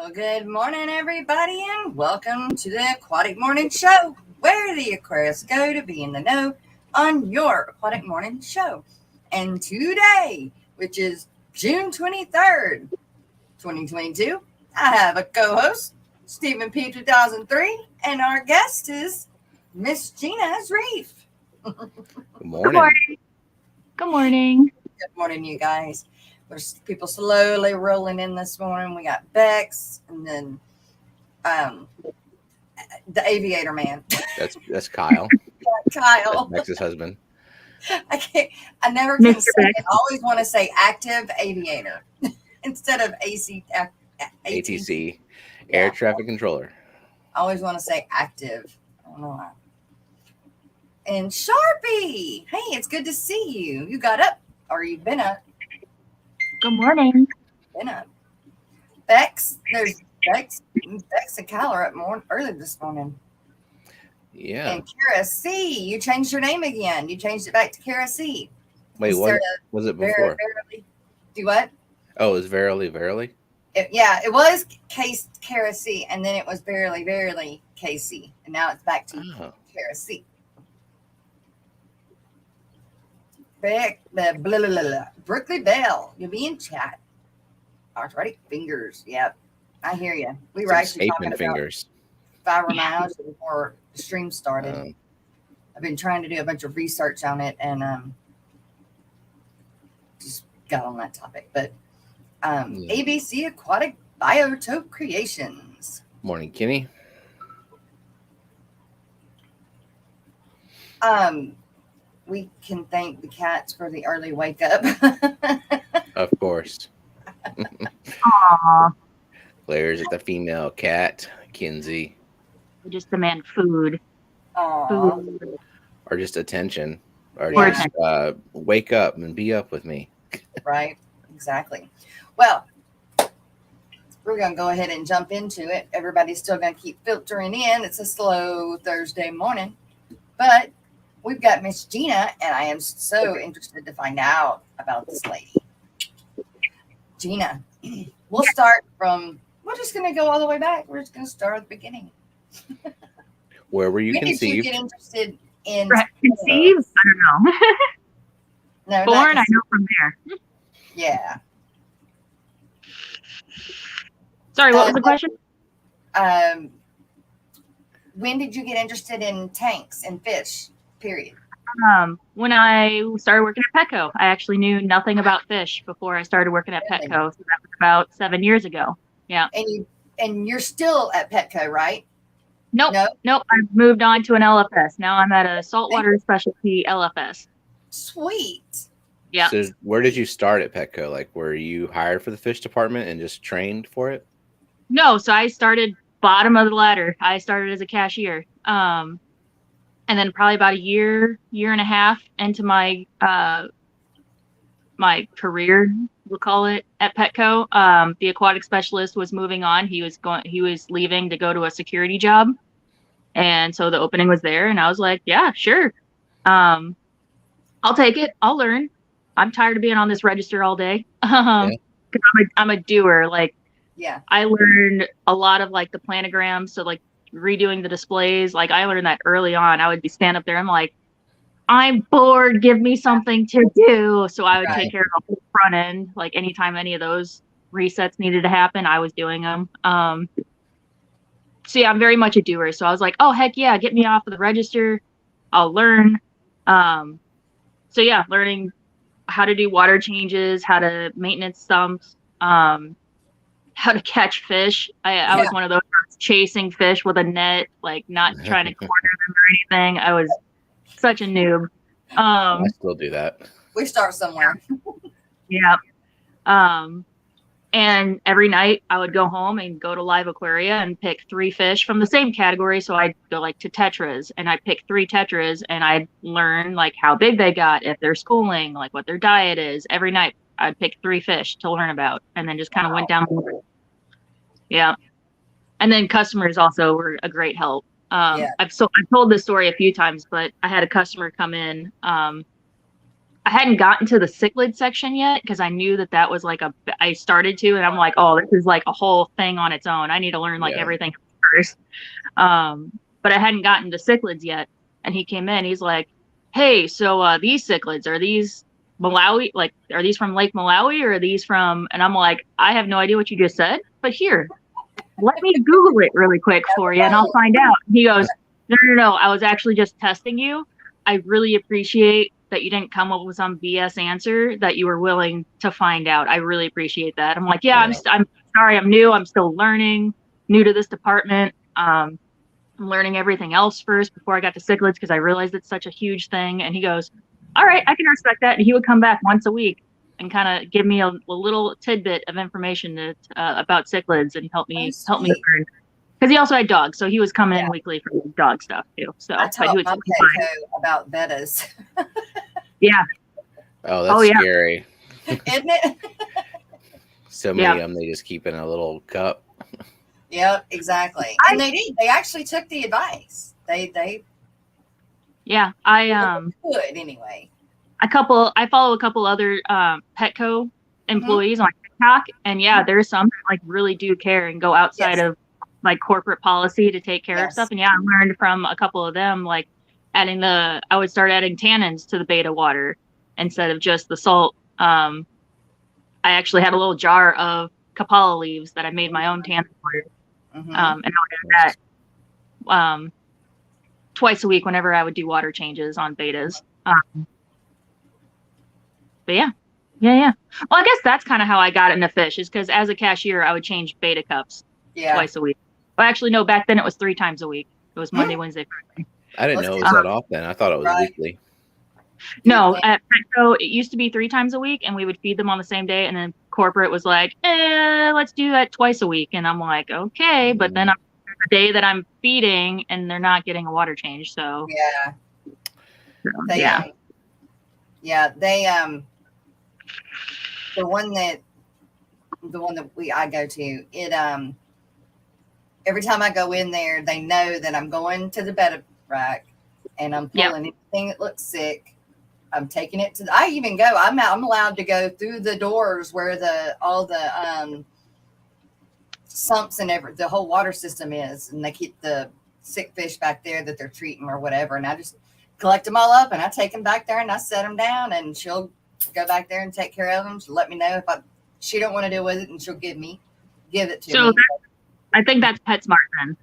Well, good morning, everybody, and welcome to the Aquatic Morning Show, where the Aquarius go to be in the know on your Aquatic Morning Show. And today, which is June 23rd, 2022, I have a co-host, Stephen P. 2003, and our guest is Miss Ginas Reef. Good Good morning. morning. Good morning. Good morning, you guys. There's people slowly rolling in this morning. We got Bex, and then the aviator man. That's Kyle. Kyle. That's Max's husband. I never can Mr. say Bex. it. I always want to say active aviator instead of ATC. ATC, Yeah. Air Traffic Controller. I always want to say active. I don't know why. And Sharpie. Hey, it's good to see you. You got up, or you've been up. Good morning. Been up. Bex. There's Bex. Bex and Kyle are up early this morning. Yeah. And Kara C. You changed your name again. You changed it back to Kara C. Wait, Instead was it of before? Verily. Do what? Oh, it was Verily. It was Kara C, and then it was Verily KC, and now it's back to Oh. Kara C. Brooklyn Bell, you'll be in chat. Arthritic fingers. Yep, I hear you. We were Some actually talking statement about fingers. fibromyalgia before the stream started. Um, I've been trying to do a bunch of research on it, and just got on that topic. But Yeah. ABC Aquatic Biotope Creations. Morning, Kenny. We can thank the cats for the early wake up. Of course. Aw, There's the female cat, Kinsey, we just demand food. Aw. Food. or just attention, or Yeah. just wake up and be up with me. Right, exactly. Well, we're going to go ahead and jump into it. Everybody's still going to keep filtering in. It's a slow Thursday morning, but we've got Miss Gina, and I am so interested to find out about this lady. Gina, we'll start from, we're just going to go all the way back. We're just going to start at the beginning. Where were you When did you conceived? get interested in Conceived? I don't know. no, not Born, I conceived. know from there. Yeah. Sorry, what was the question? When did you get interested in tanks and fish? Period. When I started working at Petco, I actually knew nothing about fish before I started working at Really? Petco. So that was about 7 years ago. And you're still at Petco, right? Nope. No? Nope. I've moved on to an LFS. Now I'm at a saltwater specialty LFS. Sweet. Yeah. So where did you start at Petco? Like, were you hired for the fish department and just trained for it? No, so I started bottom of the ladder. I started as a cashier. And then probably about a year and a half into my my career, we'll call it, at Petco, the aquatic specialist was moving on. He was leaving to go to a security job. And so the opening was there, and I was like, yeah, sure. I'll take it. I'll learn. I'm tired of being on this register all day. 'Cause I'm a doer. Like, Yeah. I learned a lot of like the planograms, so like redoing the displays. Like, I learned that early on. I would be stand up there. I'm like, I'm bored. Give me something to do. So I would Right. take care of the whole front end. Like, anytime any of those resets needed to happen, I was doing them. So yeah, I'm very much a doer. So I was like, oh heck yeah, get me off of the register. I'll learn. So yeah, learning how to do water changes, how to maintenance sumps, how to catch fish. I was one of those chasing fish with a net, like not trying to corner them or anything. I was such a noob. I still do that. We start somewhere. Yeah. And every night I would go home and go to Live Aquaria and pick 3 fish from the same category. So I'd go like to tetras, and I'd pick 3 tetras, and I'd learn like how big they got, if they're schooling, like what their diet is. Every night I'd pick 3 fish to learn about, and then just kind of went down the road. Yeah. And then customers also were a great help. I've told this story a few times, but I had a customer come in. I hadn't gotten to the cichlid section yet because I knew that was like I started to, and I'm like, oh, this is like a whole thing on its own. I need to learn like everything first. But I hadn't gotten to cichlids yet. And he came in, he's like, hey, so these cichlids, are these Malawi? Like, are these from Lake Malawi or are these from, and I'm like, I have no idea what you just said, but here, let me Google it really quick for you and I'll find out. He goes, no, I was actually just testing you. I really appreciate that you didn't come up with some BS answer, that you were willing to find out. I really appreciate that. I'm like, I'm sorry, I'm new. I'm still learning, new to this department. I'm learning everything else first before I got to cichlids because I realized it's such a huge thing. And he goes, all right, I can respect that. And he would come back once a week and kind of give me a little tidbit of information about cichlids and help me learn. Because he also had dogs, so he was coming in weekly for dog stuff too. So I taught my Petco about bettas. Yeah. Oh, that's scary. Isn't it? So many of them they just keep in a little cup. Yep, exactly. And they did. They actually took the advice. They. Yeah, good anyway. I follow a couple other Petco employees on TikTok, and there's some that like really do care and go outside of like corporate policy to take care of stuff. And I learned from a couple of them, like I would start adding tannins to the beta water instead of just the salt. I actually had a little jar of Kapala leaves that I made my own tannin water. And I would add that twice a week whenever I would do water changes on betas. But yeah. Well, I guess that's kind of how I got into fish, is because as a cashier, I would change beta cups twice a week. Well, actually, no, back then it was 3 times a week. It was Monday, Wednesday, Friday. I didn't know it was that often. I thought it was weekly. No, at Petco, it used to be 3 times a week, and we would feed them on the same day. And then corporate was like, let's do that twice a week. And I'm like, okay. But then the day that I'm feeding, and they're not getting a water change. So they the one that I go to, it every time I go in there, they know that I'm going to the beta rack and I'm pulling anything that looks sick. I'm taking it to I even go, I'm allowed to go through the doors where all the sumps and the whole water system is, and they keep the sick fish back there that they're treating or whatever. And I just collect them all up and I take them back there and I set them down, and she'll go back there and take care of them. She'll let me know if she don't want to deal with it, and she'll give it to me. I think that's PetSmart then.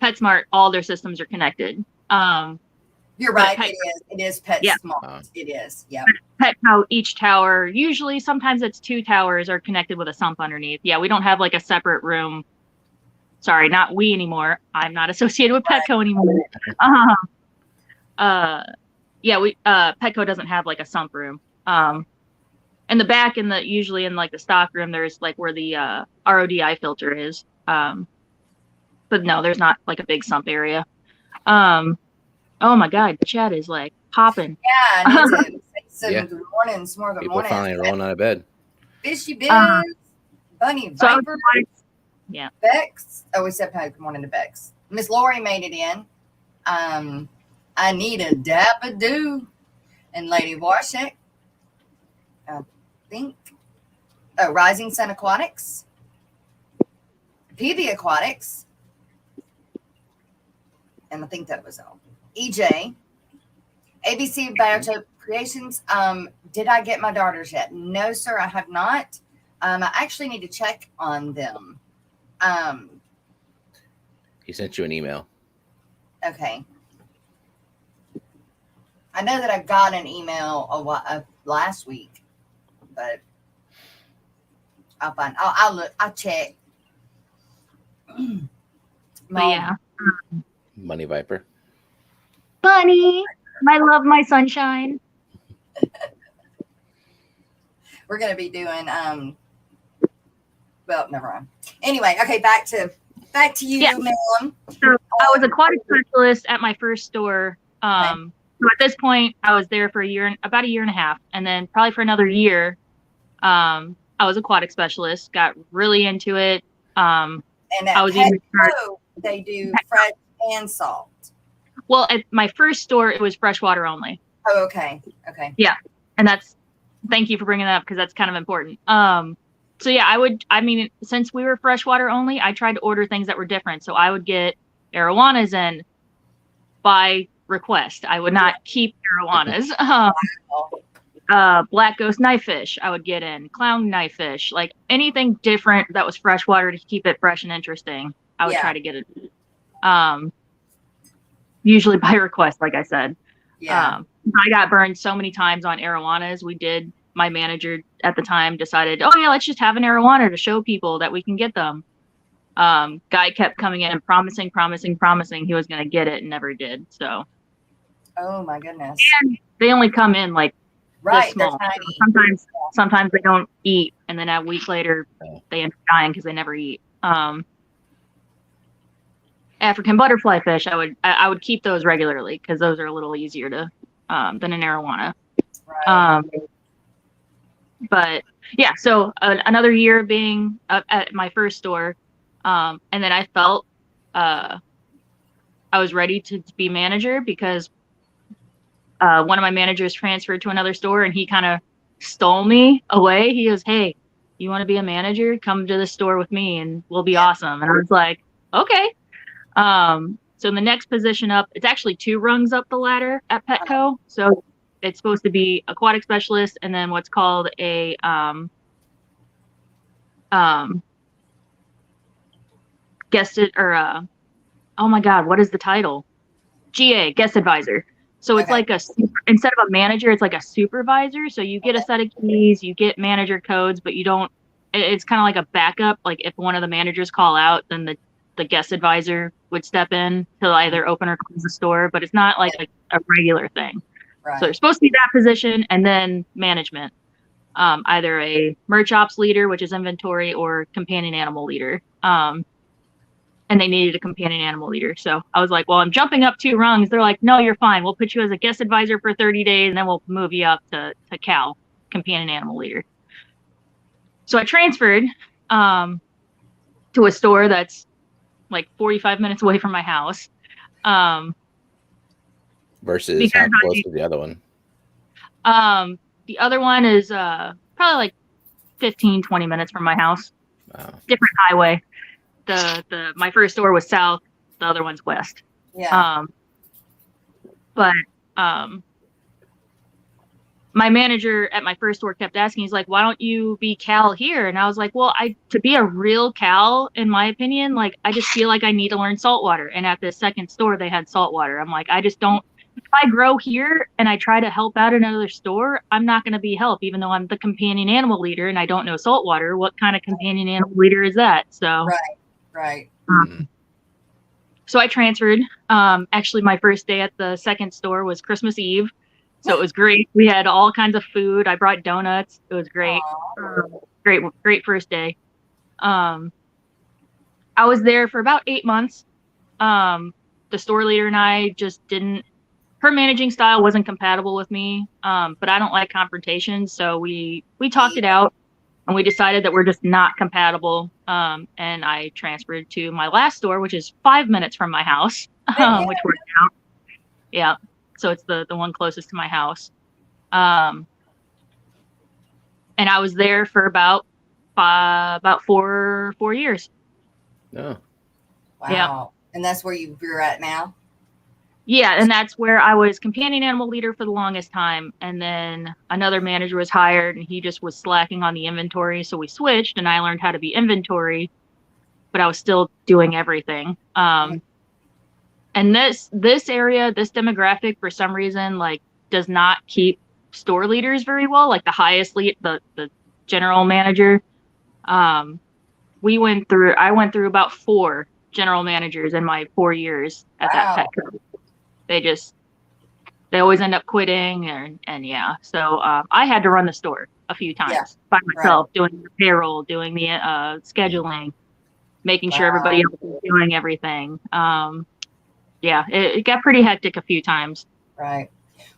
PetSmart, all their systems are connected. You're right. It is PetSmart. It is. Yeah. Petco, each tower, usually sometimes it's 2 towers are connected with a sump underneath. Yeah, we don't have like a separate room. Sorry, not we anymore. I'm not associated with Petco anymore. Petco doesn't have like a sump room. In the back, usually in like the stock room, there's like where the RODI filter is. But no, there's not like a big sump area. Oh my God, the chat is like popping. Yeah, I need to say some mornings, more of a People morning. finally rolling out of bed. Fishy Biz, Bunny Viper, Bex. Oh, we said good morning to Bex. Miss Lori made it in. I need a Dabadoo and Lady Washek. I think. Oh, Rising Sun Aquatics. PV Aquatics. And I think that was all. EJ. ABC Biotope Creations. Did I get my daughters yet? No, sir, I have not. I actually need to check on them. He sent you an email. Okay. I know that I got an email last week, but I'll find. I'll look. I'll check. Money Viper. Bunny, my love, my sunshine. We're gonna be doing. Well, never mind. Anyway, okay, back to you, ma'am. So I was aquatic specialist at my first store. So at this point, I was there for about a year and a half, and then probably for another year, I was aquatic specialist. Got really into it. And I was even they do fresh and salt. Well, at my first store, it was freshwater only. Oh, okay. Okay. Yeah. And thank you for bringing that up, because that's kind of important. So yeah, since we were freshwater only, I tried to order things that were different. So I would get arowanas in by request. I would not keep arowanas. Black ghost knifefish I would get in, clown knifefish, like anything different that was freshwater to keep it fresh and interesting. I would try to get it. Usually by request, like I said. Yeah. I got burned so many times on arowanas. My manager at the time decided, oh yeah, let's just have an arowana to show people that we can get them. Guy kept coming in and promising he was going to get it and never did. So. Oh my goodness. And they only come in like this small. Sometimes they don't eat, and then a week later they end up dying because they never eat. African butterfly fish, I would keep those regularly because those are a little easier to than an arowana. Right. But yeah, so another year being at my first store, and then I felt I was ready to be manager because one of my managers transferred to another store, and he kind of stole me away. He goes, "Hey, you want to be a manager? Come to the store with me, and we'll be awesome." And I was like, "Okay." So in the next position up, it's actually 2 rungs up the ladder at Petco. So it's supposed to be aquatic specialist, and then what's called a oh my God, what is the title? GA, guest advisor. So it's like instead of a manager, it's like a supervisor. So you get a set of keys, you get manager codes, but you don't. It's kind of like a backup. Like if one of the managers call out, then the guest advisor would step in to either open or close the store, but it's not like a regular thing. Right. So there's supposed to be that position, and then management, either a merch ops leader, which is inventory, or companion animal leader. And they needed a companion animal leader. So I was like, well, I'm jumping up 2 rungs. They're like, no, you're fine. We'll put you as a guest advisor for 30 days, and then we'll move you up to CAL, companion animal leader. So I transferred to a store that's like 45 minutes away from my house. Versus how close to the other one? The other one is probably like 15, 20 minutes from my house. Wow. Different highway. My first store was south, the other one's west. Yeah. But my manager at my first store kept asking, he's like, why don't you be Cal here? And I was like, well, to be a real Cal, in my opinion, like I just feel like I need to learn saltwater. And at the second store, they had saltwater. I'm like, I just don't, if I grow here and I try to help out another store, I'm not going to be help, even though I'm the companion animal leader and I don't know saltwater. What kind of companion animal leader is that? So, right. So I transferred. Actually, my first day at the second store was Christmas Eve. So it was great. We had all kinds of food. I brought donuts. It was great. Great first day. I was there for about 8 months. The store leader and I just her managing style wasn't compatible with me. But I don't like confrontation. So we talked it out, and we decided that we're just not compatible. And I transferred to my last store, which is 5 minutes from my house, which worked out. Yeah. So it's the one closest to my house. And I was there for about 4 years. Oh. Wow. Yeah. And that's where you're at now? Yeah, and that's where I was companion animal leader for the longest time. And then another manager was hired, and he just was slacking on the inventory. So we switched, and I learned how to be inventory, but I was still doing everything. And this area, this demographic, for some reason, like does not keep store leaders very well. Like the highest lead, the general manager. I went through about 4 general managers in my 4 years at that Petco. They always end up quitting, and yeah. So I had to run the store a few times by myself, doing the payroll, doing the scheduling, making sure everybody else was doing everything. Yeah, it got pretty hectic a few times. Right.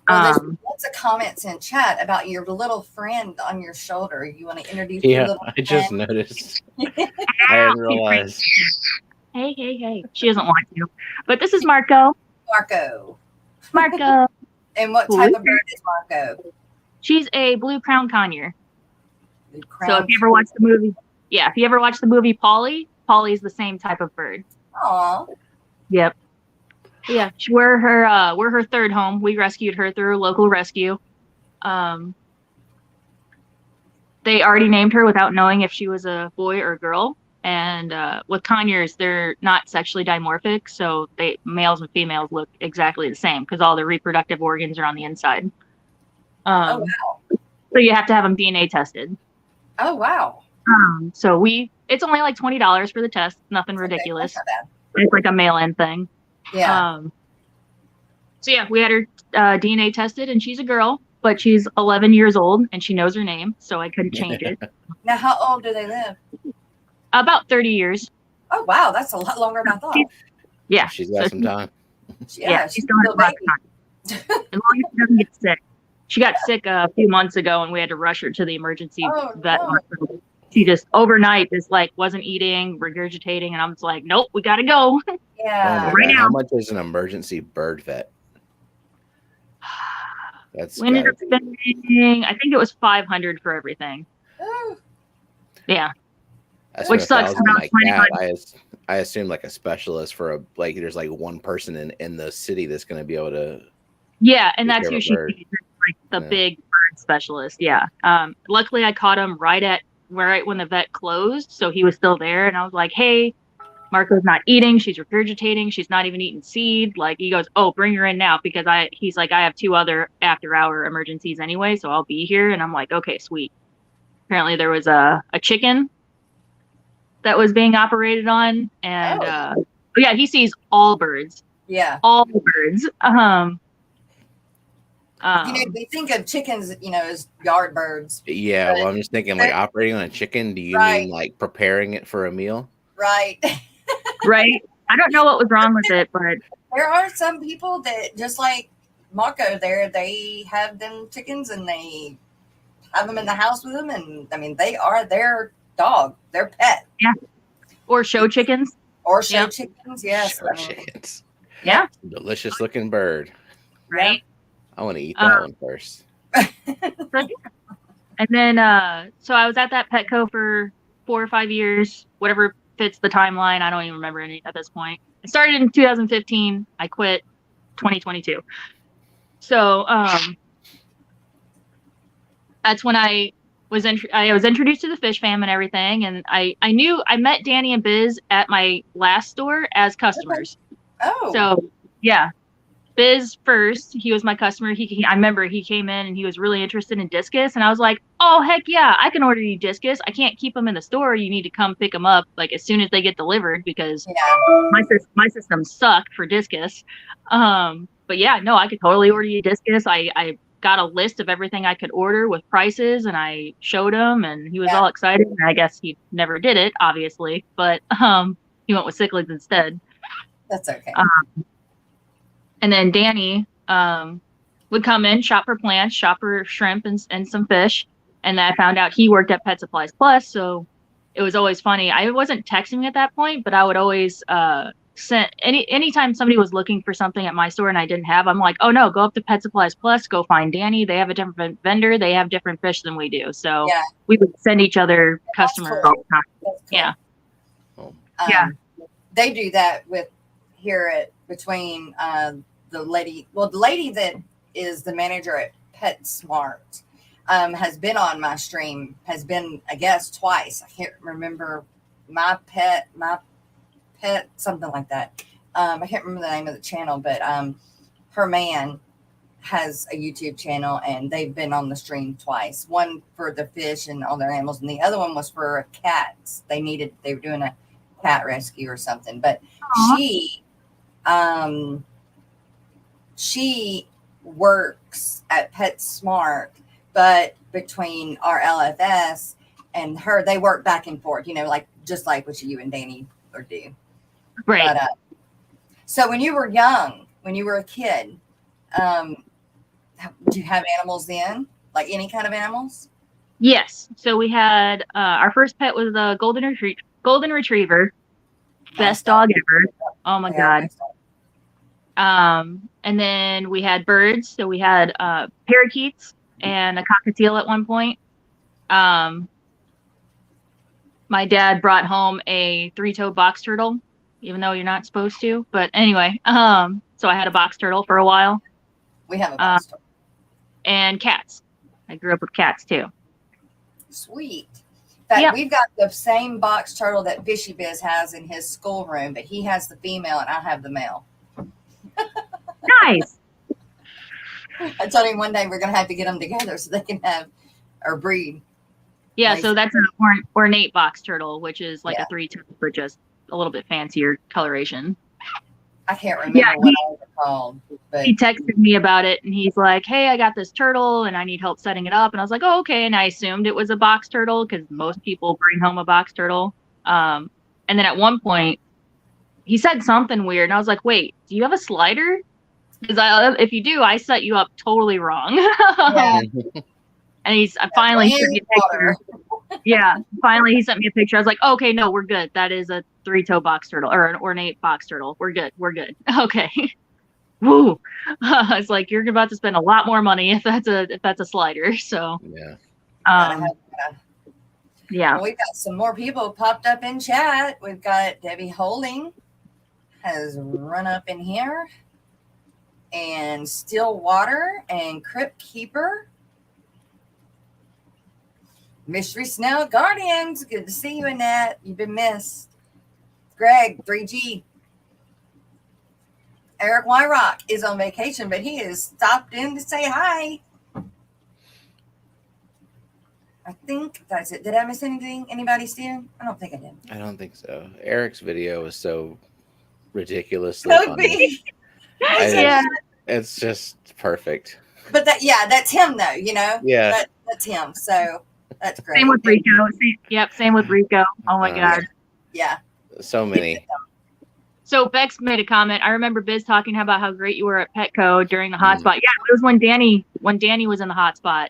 Well, there's lots of comments in chat about your little friend on your shoulder. You want to introduce your little friend? I just noticed. I didn't realize. Hey. She doesn't want to. But this is Marco. Marco. And what type of bird is Marco? She's a blue crown conure. The So if you ever watch the movie, if you ever watch the movie Polly's the same type of bird. Aw. Yep. Yeah, we're her third home. We rescued her through a local rescue. They already named her without knowing if she was a boy or a girl. And with conures, they're not sexually dimorphic, so males and females look exactly the same because all the reproductive organs are on the inside. Oh wow. So you have to have them DNA tested. Oh wow. So it's only like $20 for the test. Nothing ridiculous. Not bad. It's like a mail-in thing. Yeah. So yeah, we had her DNA tested, and she's a girl, but she's 11 years old, and she knows her name, so I couldn't change it. Now, how old do they live? About 30 years. Oh wow, that's a lot longer than I thought. Yeah, she's got some time. Yeah, she's still a lot of time. As long as she doesn't get sick. She got sick a few months ago, and we had to rush her to the emergency vet hospital. She just overnight wasn't eating, regurgitating, and I'm just like, nope, we gotta go. Yeah. Right now. How much is an emergency bird vet? We ended up spending, I think it was $500 for everything. Yeah. Which sucks. I assume like a specialist for there's like one person in the city that's going to be able to. Yeah, and that's who she sees, like the big bird specialist. Yeah. Luckily, I caught him right when the vet closed, so he was still there, and I was like, "Hey, Marco's not eating. She's regurgitating. She's not even eating seed." Like he goes, "Oh, bring her in now," because he's like, "I have 2 other after-hour emergencies anyway, so I'll be here." And I'm like, "Okay, sweet." Apparently, there was a chicken that was being operated on, and yeah, he sees all birds. Yeah, all birds. We think of chickens, as yard birds. Yeah, well, I'm just thinking like operating on a chicken. Do you mean like preparing it for a meal? Right. Right. I don't know what was wrong with it, but there are some people that just like Marco there, they have them chickens and they have them in the house with them. And I mean, they are their dog, their pet. Yeah. Or show chickens. Chickens. Yes. Show chickens. Yeah. Delicious looking bird. Right. I want to eat that one first. And then, so I was at that Petco for 4 or 5 years, whatever fits the timeline. I don't even remember any at this point. I started in 2015. I quit 2022. So that's when I was introduced to the fish fam and everything. And I met Danny and Biz at my last store as customers. Oh. So yeah. Biz first, he was my customer. I remember he came in and he was really interested in discus, and I was like, "Oh heck yeah, I can order you discus. I can't keep them in the store. You need to come pick them up like as soon as they get delivered because my systems suck for discus." But yeah, no, I could totally order you discus. I got a list of everything I could order with prices, and I showed him, and he was all excited. And I guess he never did it, obviously, but he went with cichlids instead. That's okay. And then Danny would come in, shop for plants, shop for shrimp and some fish. And then I found out he worked at Pet Supplies Plus. So it was always funny. I wasn't texting at that point, but I would always send anytime somebody was looking for something at my store and I didn't have, I'm like, "Oh no, go up to Pet Supplies Plus, go find Danny. They have a different vendor. They have different fish than we do." So we would send each other customers all the time. Cool. Yeah. Yeah. They do that between the lady that is the manager at PetSmart has been on my stream, has been, I guess, twice. I can't remember my pet, something like that. I can't remember the name of the channel, but her man has a YouTube channel and they've been on the stream twice. One for the fish and all their animals, and the other one was for cats. They were doing a cat rescue or something, but she works at PetSmart, but between our LFS and her, they work back and forth, just like what you and Danny or do. Right. But, so when you were young, when you were a kid, did you have animals then? Like any kind of animals? Yes. So we had our first pet was a golden retriever. Best dog ever. Oh my God. And then we had birds. So we had parakeets, and a cockatiel at one point. My dad brought home a 3-toed box turtle, even though you're not supposed to. But anyway, so I had a box turtle for a while. We have a box turtle. And cats. I grew up with cats too. Sweet. In fact, we've got the same box turtle that Fishy Biz has in his schoolroom, but he has the female and I have the male. Nice. I told him one day we're going to have to get them together so they can have or breed. Yeah, so that's an ornate box turtle, which is like a 3-tone, but just a little bit fancier coloration. I can't remember what I was called. But he texted me about it, and he's like, hey, I got this turtle, and I need help setting it up. And I was like, oh, okay. And I assumed it was a box turtle because most people bring home a box turtle. And then at one point, he said something weird, and I was like, wait, do you have a slider? Because if you do, I set you up totally wrong. yeah. And he's finally sent me a picture. Yeah, finally he sent me a picture. I was like, okay, no, we're good. That is a 3-toe box turtle or an ornate box turtle. We're good. We're good. Okay. Woo. It's like you're about to spend a lot more money if that's a slider. So yeah. Yeah. Well, we've got some more people popped up in chat. We've got Debbie Holding has run up in here, and Stillwater and Crypt Keeper. Mystery Snail Guardians, good to see you, Annette. You've been missed. Greg, 3G. Eric Wyrock is on vacation, but he has stopped in to say hi. I think that's it. Did I miss anything? Anybody, Steven? I don't think I did. I don't think so. Eric's video is so ridiculously funny. It's just perfect. But that's him, though, you know? Yeah. That's him. So that's great. Same with Rico. Same with Rico. Oh my God. Yeah. So many. So Bex made a comment. I remember Biz talking about how great you were at Petco during the hotspot. Yeah, it was when Danny was in the hotspot.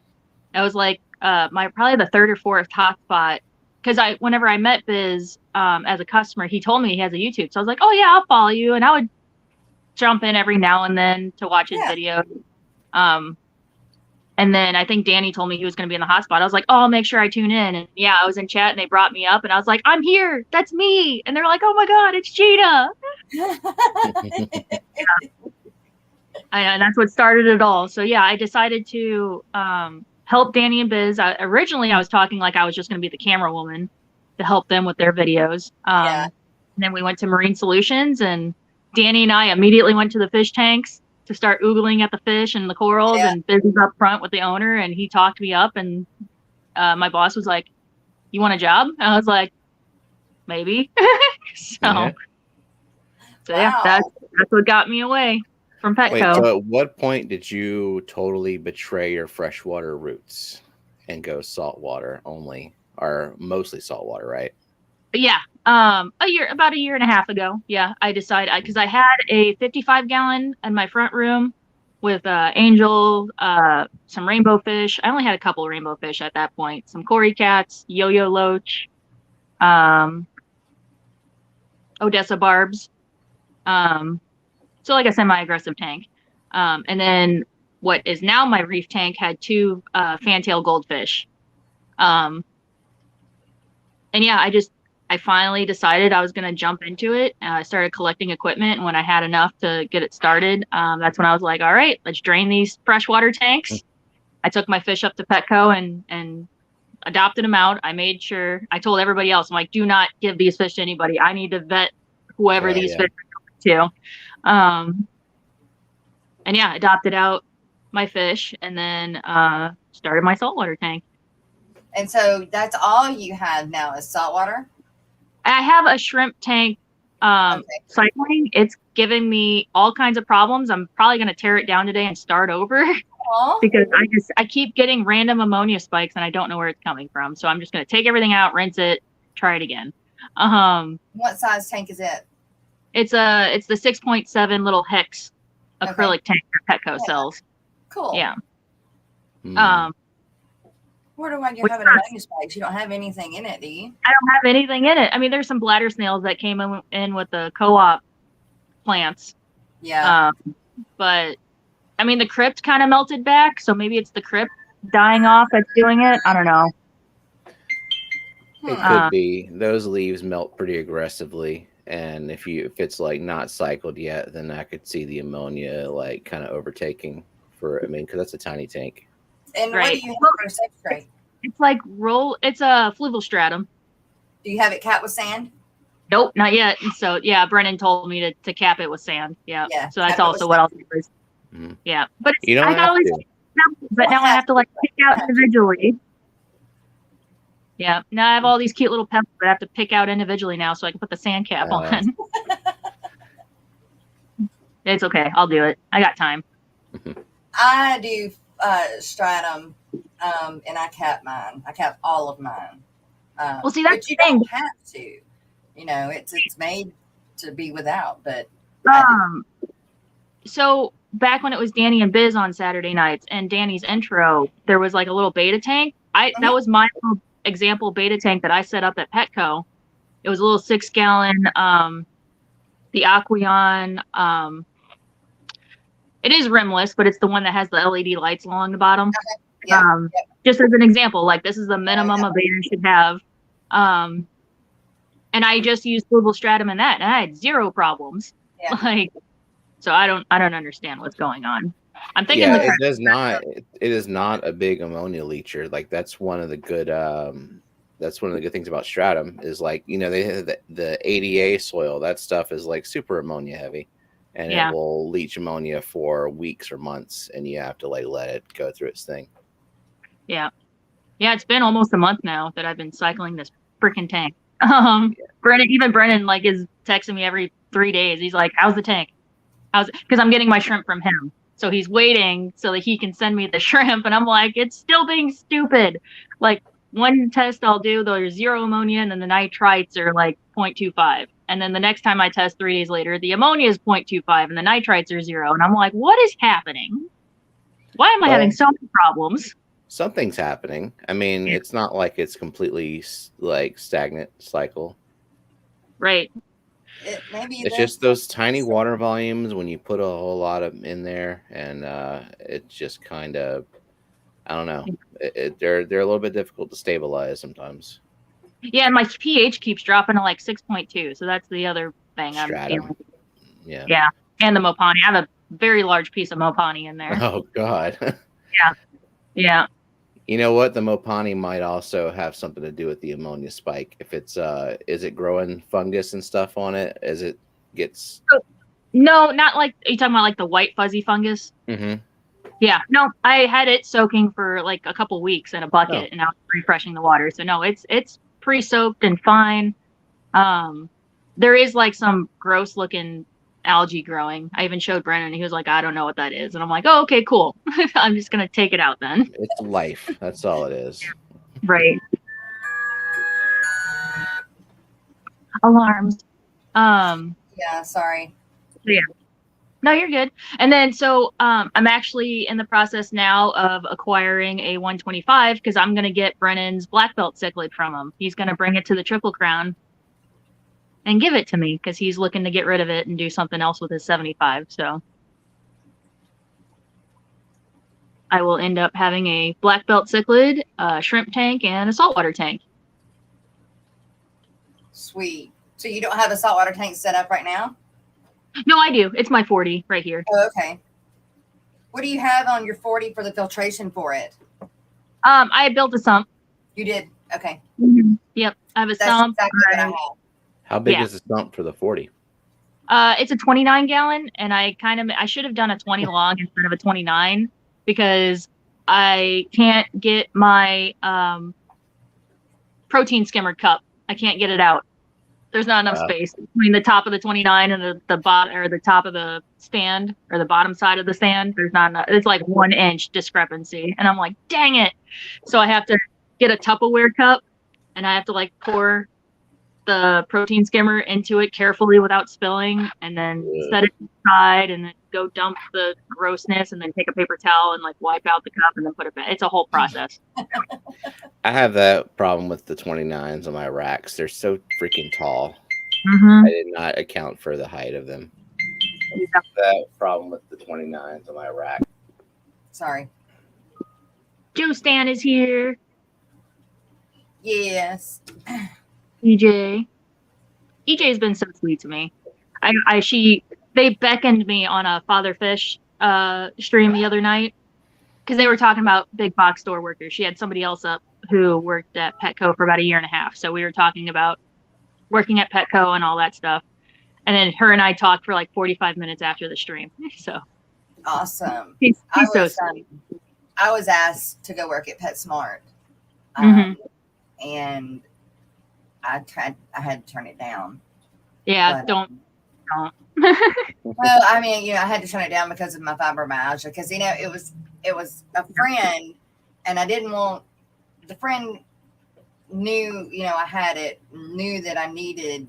That was like probably the third or fourth hotspot. Because whenever I met Biz as a customer, he told me he has a YouTube. So I was like, oh yeah, I'll follow you. And I would jump in every now and then to watch his video. And then I think Danny told me he was going to be in the hotspot. I was like, oh, I'll make sure I tune in. And yeah, I was in chat and they brought me up and I was like, I'm here. That's me. And they're like, oh my God, it's Gina. And that's what started it all. So yeah, I decided to help Danny and Biz. Originally, I was talking like I was just going to be the camera woman to help them with their videos. And then we went to Marine Solutions and Danny and I immediately went to the fish tanks to start oogling at the fish and the corals, and Biz is up front with the owner, and he talked me up, and my boss was like, you want a job? And I was like, maybe. So that's what got me away from Petco. Wait, so at what point did you totally betray your freshwater roots and go saltwater only, or mostly saltwater, right? Yeah. About a year and a half ago. Yeah. I decided because I had a 55-gallon in my front room with angel, some rainbow fish. I only had a couple of rainbow fish at that point. Some cory cats, yo-yo loach, Odessa barbs. So like a semi-aggressive tank. And then what is now my reef tank had 2 fantail goldfish. And yeah, I finally decided I was going to jump into it. I started collecting equipment. And when I had enough to get it started, that's when I was like, all right, let's drain these freshwater tanks. I took my fish up to Petco and adopted them out. I made sure, I told everybody else, I'm like, do not give these fish to anybody. I need to vet whoever these fish are going to. And yeah, adopted out my fish and then started my saltwater tank. And so that's all you have now is saltwater? I have a shrimp tank cycling. It's giving me all kinds of problems. I'm probably going to tear it down today and start over because I keep getting random ammonia spikes and I don't know where it's coming from. So I'm just going to take everything out, rinse it, try it again. What size tank is it? It's the 6.7 little hex acrylic tank that Petco sells. Cool. Yeah. Where do I get having ammonia spikes? You don't have anything in it, do you? I don't have anything in it. I mean, there's some bladder snails that came in with the co-op plants. Yeah. But I mean, the crypt kind of melted back, so maybe it's the crypt dying off that's doing it. I don't know. It could be. Those leaves melt pretty aggressively, and if it's like not cycled yet, then I could see the ammonia like kind of overtaking for. I mean, because that's a tiny tank. And Right. what do you have for a substrate? It's like it's a fluval stratum. Do you have it capped with sand? Nope, not yet. So yeah, Brennan told me to cap it with sand. Yeah. So that's also what I'll do. Mm-hmm. Yeah, but you don't have to. But now I have to like pick out individually. Yeah. Now I have all these cute little pebbles that I have to pick out individually now, so I can put the sand cap on. It's okay. I'll do it. I got time. I do stratum, and I cap mine. I cap all of mine. Well, see, that's but you the thing. don't have to. You know, it's made to be without. But so back when it was Danny and Biz on Saturday nights, and Danny's intro, there was like a little beta tank. That was my little example beta tank that I set up at Petco. It was a little 6-gallon. The Aquarium. It is rimless, but it's the one that has the LED lights along the bottom. Just as an example, like this is the minimum a beta should have. And I just used fluval stratum in that, and I had 0 problems. Yeah. Like, so I don't understand what's going on. I'm thinking it does not. It is not a big ammonia leacher. Like that's one of the good. That's one of the good things about stratum is like they have the ADA soil. That stuff is like super ammonia heavy, and it will leach ammonia for weeks or months, and you have to like let it go through its thing. Yeah, it's been almost a month now that I've been cycling this freaking tank. Brennan like is texting me every 3 days. He's like, "How's the tank? Because I'm getting my shrimp from him, so he's waiting so that he can send me the shrimp." And I'm like, it's still being stupid. Like one test I'll do, there's 0 ammonia, and then the nitrites are like 0.25. And then the next time I test 3 days later, the ammonia is 0.25 and the nitrites are 0. And I'm like, what is happening? Why am I having so many problems? Something's happening. I mean, it's not like it's completely like stagnant cycle. Right. It's just those tiny water volumes when you put a whole lot of in there, and it's just kind of, I don't know. They're a little bit difficult to stabilize sometimes. Yeah, and my pH keeps dropping to like 6.2, so that's the other thing I'm feeling. Yeah, and the Mopani. I have a very large piece of Mopani in there. Oh God. Yeah. You know what? The Mopani might also have something to do with the ammonia spike. If it's is it growing fungus and stuff on it as it gets? No, not like. Are you talking about like the white fuzzy fungus? Mm-hmm. Yeah. No, I had it soaking for like a couple weeks in a bucket, and I was refreshing the water. So no, it's pre-soaked and fine. There is like some gross looking algae growing. I even showed Brennan, and he was like, I don't know what that is. And I'm like, oh, okay, cool. I'm just going to take it out then. It's life. That's all it is. Right. Alarms. Yeah, sorry. Yeah. No, you're good. And then, so I'm actually in the process now of acquiring a 125 because I'm going to get Brennan's black belt cichlid from him. He's going to bring it to the Triple Crown and give it to me because he's looking to get rid of it and do something else with his 75. So I will end up having a black belt cichlid, a shrimp tank, and a saltwater tank. Sweet. So you don't have a saltwater tank set up right now? No, I do. It's my 40 right here. Oh, okay. What do you have on your 40 for the filtration for it? I built a sump. You did? Okay. Mm-hmm. Yep. I have a sump. Exactly what I have. How big is the sump for the 40? It's a 29 gallon, and I should have done a 20 long instead of a 29 because I can't get my protein skimmer cup. I can't get it out. There's not enough space between the top of the 29 and the bottom or the top of the stand or the bottom side of the stand. There's not enough. It's like 1 inch discrepancy, and I'm like, dang it! So I have to get a Tupperware cup, and I have to like pour the protein skimmer into it carefully without spilling, and then set it aside, and then go dump the grossness, and then take a paper towel and like wipe out the cup, and then put it back. It's a whole process. I have that problem with the 29s on my racks. They're so freaking tall. Mm-hmm. I did not account for the height of them. That problem with the 29s on my rack. Sorry. Joe Stan is here. Yes. EJ. EJ's been so sweet to me. They beckoned me on a Father Fish stream the other night because they were talking about big box store workers. She had somebody else up who worked at Petco for about a year and a half. So we were talking about working at Petco and all that stuff. And then her and I talked for like 45 minutes after the stream. So Awesome. he's so sweet. I was asked to go work at PetSmart. And I had to turn it down. Yeah, but, don't. Well, I mean, I had to turn it down because of my fibromyalgia. Because it was a friend, and I didn't want the friend knew I had it, knew that I needed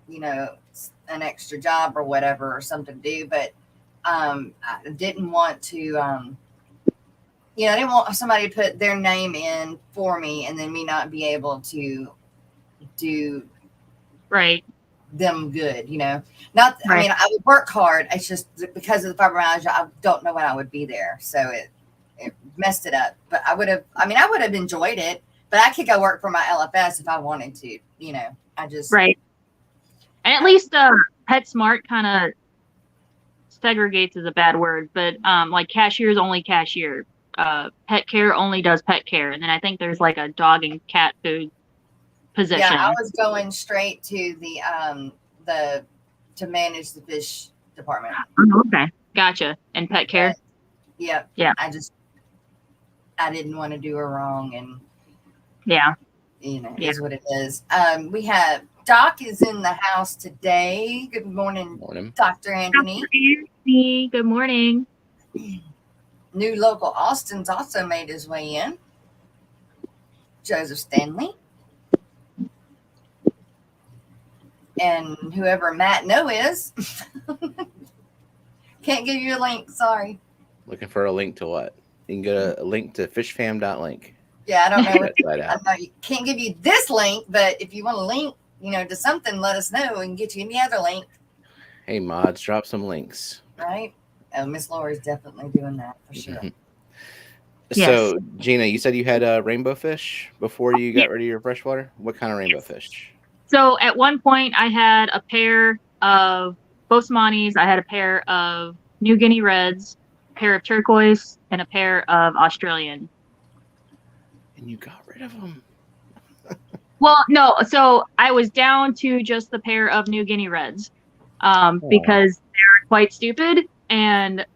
an extra job or whatever or something to do, but I didn't want to. I didn't want somebody to put their name in for me and then me not be able to do right them good. Not. Right. I mean, I would work hard. It's just because of the fibromyalgia, I don't know when I would be there, so it messed it up. But I would have enjoyed it. But I could go work for my LFS if I wanted to. I just right. And at least PetSmart kind of segregates is a bad word, but like cashier is only cashier. Pet care only does pet care, and then I think there's like a dog and cat food position. Yeah, I was going straight to to manage the fish department. Oh, okay, gotcha. And pet care. Yeah. I didn't want to do her wrong, and is what it is. We have Doc is in the house today. Good morning. Dr. Anthony. Dr. Anthony. Good morning. New local Austin's also made his way in. Joseph Stanley. And whoever Matt No is. Can't give you a link, sorry. Looking for a link to what? You can get a link to fishfam.link. Yeah, I don't know. I know you can't give you this link, but if you want a link, to something, let us know and get you any other link. Hey, mods, drop some links. Right? Oh, Miss Laura's definitely doing that for sure. Mm-hmm. So, Gina, you said you had rainbow fish before you got rid of your freshwater? What kind of rainbow fish? So at one point I had a pair of Bosomanis, I had a pair of New Guinea Reds, a pair of turquoise, and a pair of Australian. And you got rid of them? Well, no. So I was down to just the pair of New Guinea Reds because they're quite stupid and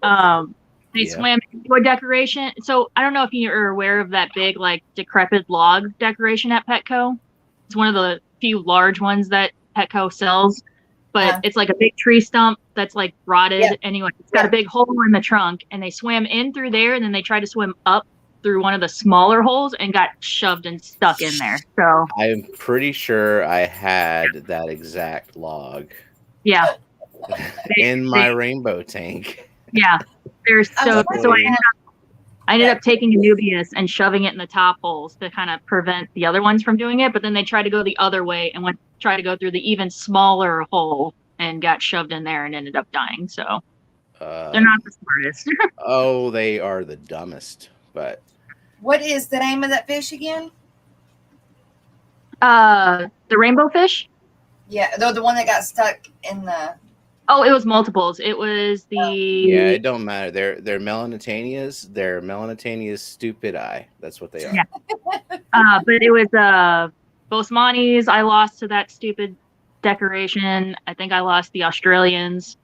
they swam into a decoration. So I don't know if you're aware of that big, like, decrepit log decoration at Petco. It's one of the few large ones that Petco sells, but it's like a big tree stump that's like rotted. Yeah. Anyway, it's got a big hole in the trunk, and they swam in through there, and then they tried to swim up through one of the smaller holes and got shoved and stuck in there. So I'm pretty sure I had that exact log. Yeah. in my rainbow tank. Yeah. There's so I ended up taking Anubias and shoving it in the top holes to kind of prevent the other ones from doing it. But then they tried to go the other way and tried to go through the even smaller hole and got shoved in there and ended up dying. So they're not the smartest. Oh, they are the dumbest. But what is the name of that fish again? The rainbow fish? Yeah, the one that got stuck in the... Oh, it was multiples. It was the... Yeah, it don't matter. They're Melanitanias. They're Melanitania's stupid eye. That's what they are. Yeah. But it was Bosomanis. I lost to that stupid decoration. I think I lost the Australians.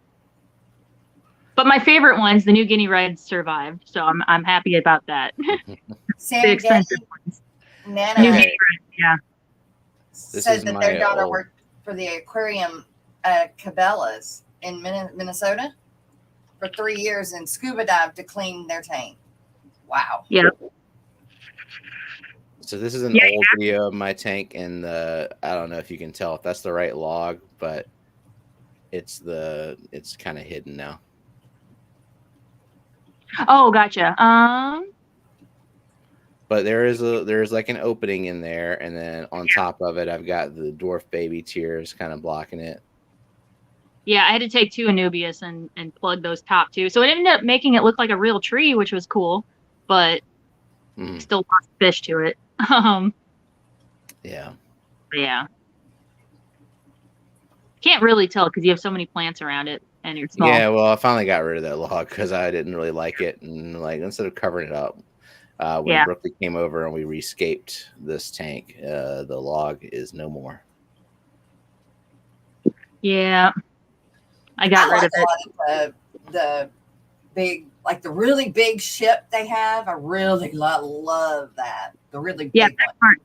But my favorite ones, the New Guinea Reds, survived. So I'm happy about that. The expensive ones. Nana New Guinea Reds, yeah. Said that their daughter worked for the Aquarium Cabela's in Minnesota for 3 years and scuba dived to clean their tank. Wow. Yeah. So this is an old video of my tank, and I don't know if you can tell if that's the right log, but it's kind of hidden now. Oh, gotcha. But there's like an opening in there, and then on top of it, I've got the dwarf baby tears kind of blocking it. Yeah, I had to take 2 Anubias and plug those top 2. So it ended up making it look like a real tree, which was cool. But Still lots of fish to it. Yeah. Yeah. Can't really tell because you have so many plants around it and you're small. Yeah, well, I finally got rid of that log because I didn't really like it, and like instead of covering it up, when Brooklyn came over and we rescaped this tank, the log is no more. Yeah, I got rid of it. The big, like the really big ship they have. I really love that. The really big one.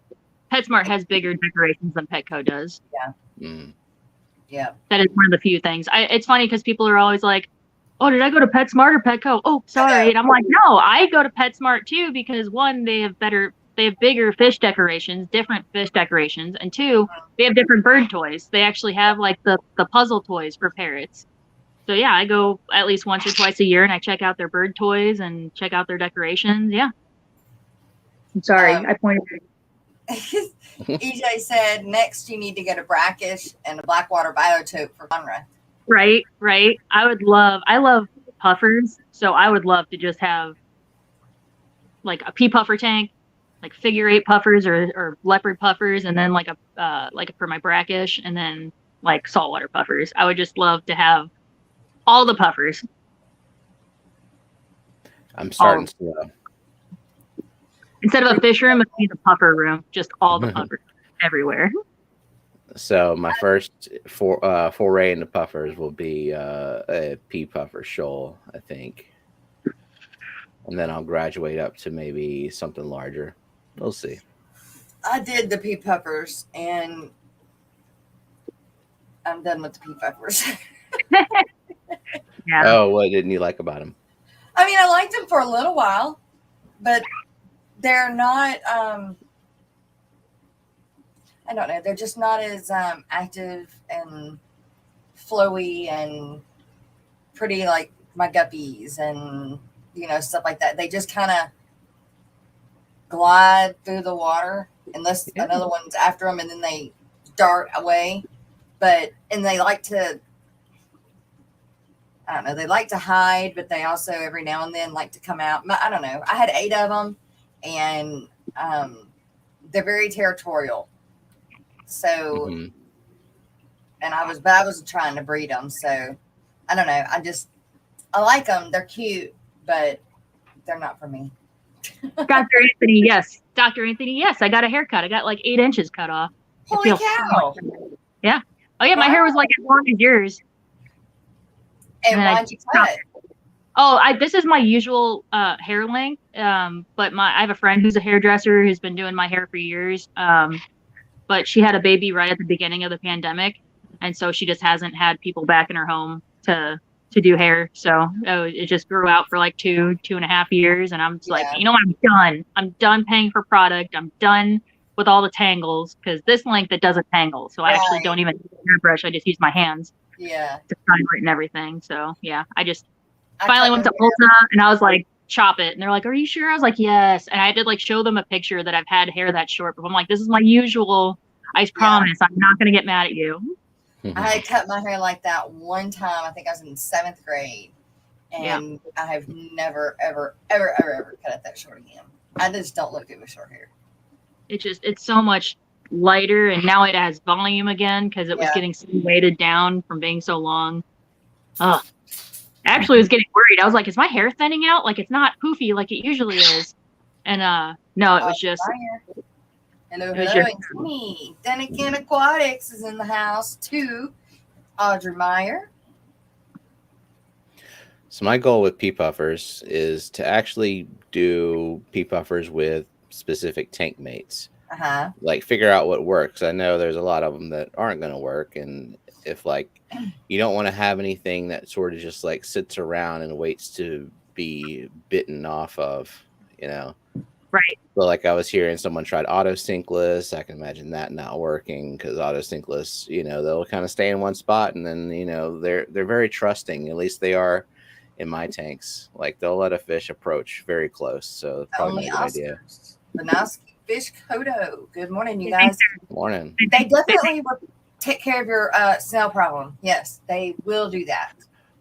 PetSmart has bigger decorations than Petco does. Yeah. Mm. Yeah. That is one of the few things. It's funny because people are always like, "Oh, did I go to PetSmart or Petco?" Oh, sorry. And I'm like, "No, I go to PetSmart too because one, they have bigger fish decorations, different fish decorations, and two, they have different bird toys. They actually have like the puzzle toys for parrots. So yeah, I go at least once or twice a year and I check out their bird toys and check out their decorations. Yeah. I'm sorry, I pointed. EJ said next you need to get a brackish and a blackwater biotope for Conrad. Right. I love puffers, so I would love to just have like a pea puffer tank, like figure 8 puffers or leopard puffers, and then like for my brackish, and then like saltwater puffers. I would just love to have all the puffers. I'm starting slow. Instead of a fish room, it'd be the puffer room, just all the puffers everywhere. So my first foray into puffers will be a pea puffer shoal, I think. And then I'll graduate up to maybe something larger. We'll see. I did the pea puffers, and I'm done with the pea puffers. Yeah. Oh, what didn't you like about them? I mean, I liked them for a little while, but they're not, I don't know, they're just not as active and flowy and pretty like my guppies and, stuff like that. They just kind of glide through the water unless another one's after them, and then they dart away. And they like to, I don't know, they like to hide, but they also every now and then like to come out. I don't know. I had 8 of them, and they're very territorial. So, and I was trying to breed them. So I don't know. I like them. They're cute, but they're not for me. Dr. Anthony, yes. Dr. Anthony, yes. I got a haircut. I got like 8 inches cut off. Holy cow. Yeah. Oh yeah, my hair was like as long as yours. And why'd you cut? Oh, this is my usual hair length. But I have a friend who's a hairdresser who's been doing my hair for years. But she had a baby right at the beginning of the pandemic, and so she just hasn't had people back in her home to do hair. So it just grew out for like 2.5 years, and I'm just like, I'm done. I'm done paying for product. I'm done with all the tangles because this length it doesn't tangle. So I actually don't even use a hairbrush. I just use my hands. Yeah. To shine it and everything. So yeah, I finally went to Ulta and I was like, chop it. And they're like, are you sure? I was like, yes. And I had to like show them a picture that I've had hair that short, but I'm like, this is my usual. I promise I'm not going to get mad at you. I had cut my hair like that one time. I think I was in 7th grade. And I have never, ever, ever, ever, ever cut it that short again. I just don't look good with short hair. It's so much lighter, and now it has volume again because it was getting so weighted down from being so long. Actually, I was getting worried. I was like, is my hair thinning out? Like, it's not poofy like it usually is. And no, it was just. Hello, it's me. Then again, Aquatics is in the house too. Audrey Meyer. So my goal with pea puffers is to actually do pea puffers with specific tank mates. Like figure out what works. I know there's a lot of them that aren't going to work, and if like you don't want to have anything that sort of just like sits around and waits to be bitten off of, right. So like I was hearing someone tried auto sinkless. I can imagine that not working because auto sinkless, they'll kind of stay in one spot, and then they're very trusting. At least they are in my tanks. Like they'll let a fish approach very close. So probably not a good idea. Banowski Fish Kodo. Good morning, you guys. Morning. They definitely will take care of your snail problem. Yes, they will do that.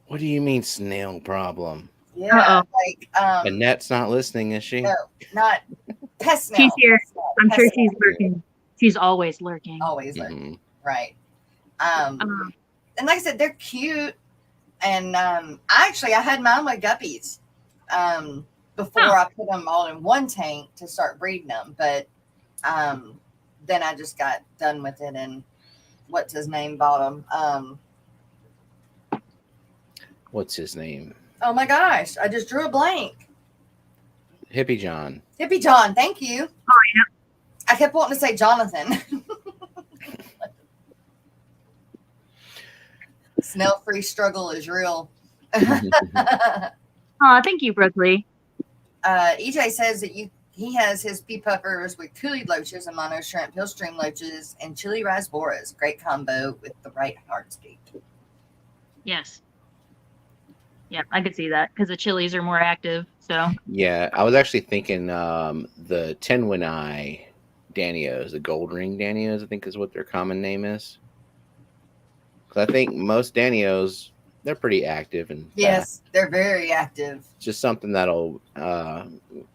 What do you mean snail problem? Yeah, like Annette's not listening, is she? no, not pest She's smell. here. I'm sure Pest she's smell. lurking. She's always lurking. Always lurking. Mhm. Right. And like I said, they're cute. And I had my own guppies before I put them all in one tank to start breeding them. But then I just got done with it, and what's his name bought them. What's his name? Oh my gosh, I just drew a blank. Hippie John. Hippie John, thank you. Oh yeah. I kept wanting to say Jonathan. Smell-free struggle is real. Oh, thank you, Brookley. EJ says that he has his pea puffers with coolie loaches and mono shrimp, hill stream loaches, and chili rasboras. Great combo with the right hardscape. Yes. Yeah, I could see that because the chilies are more active. So Yeah, I was actually thinking the 10 eye Danios, the gold ring Danios, I think is what their common name is. Because I think most Danios, they're pretty active and yes, they're very active. Just something that'll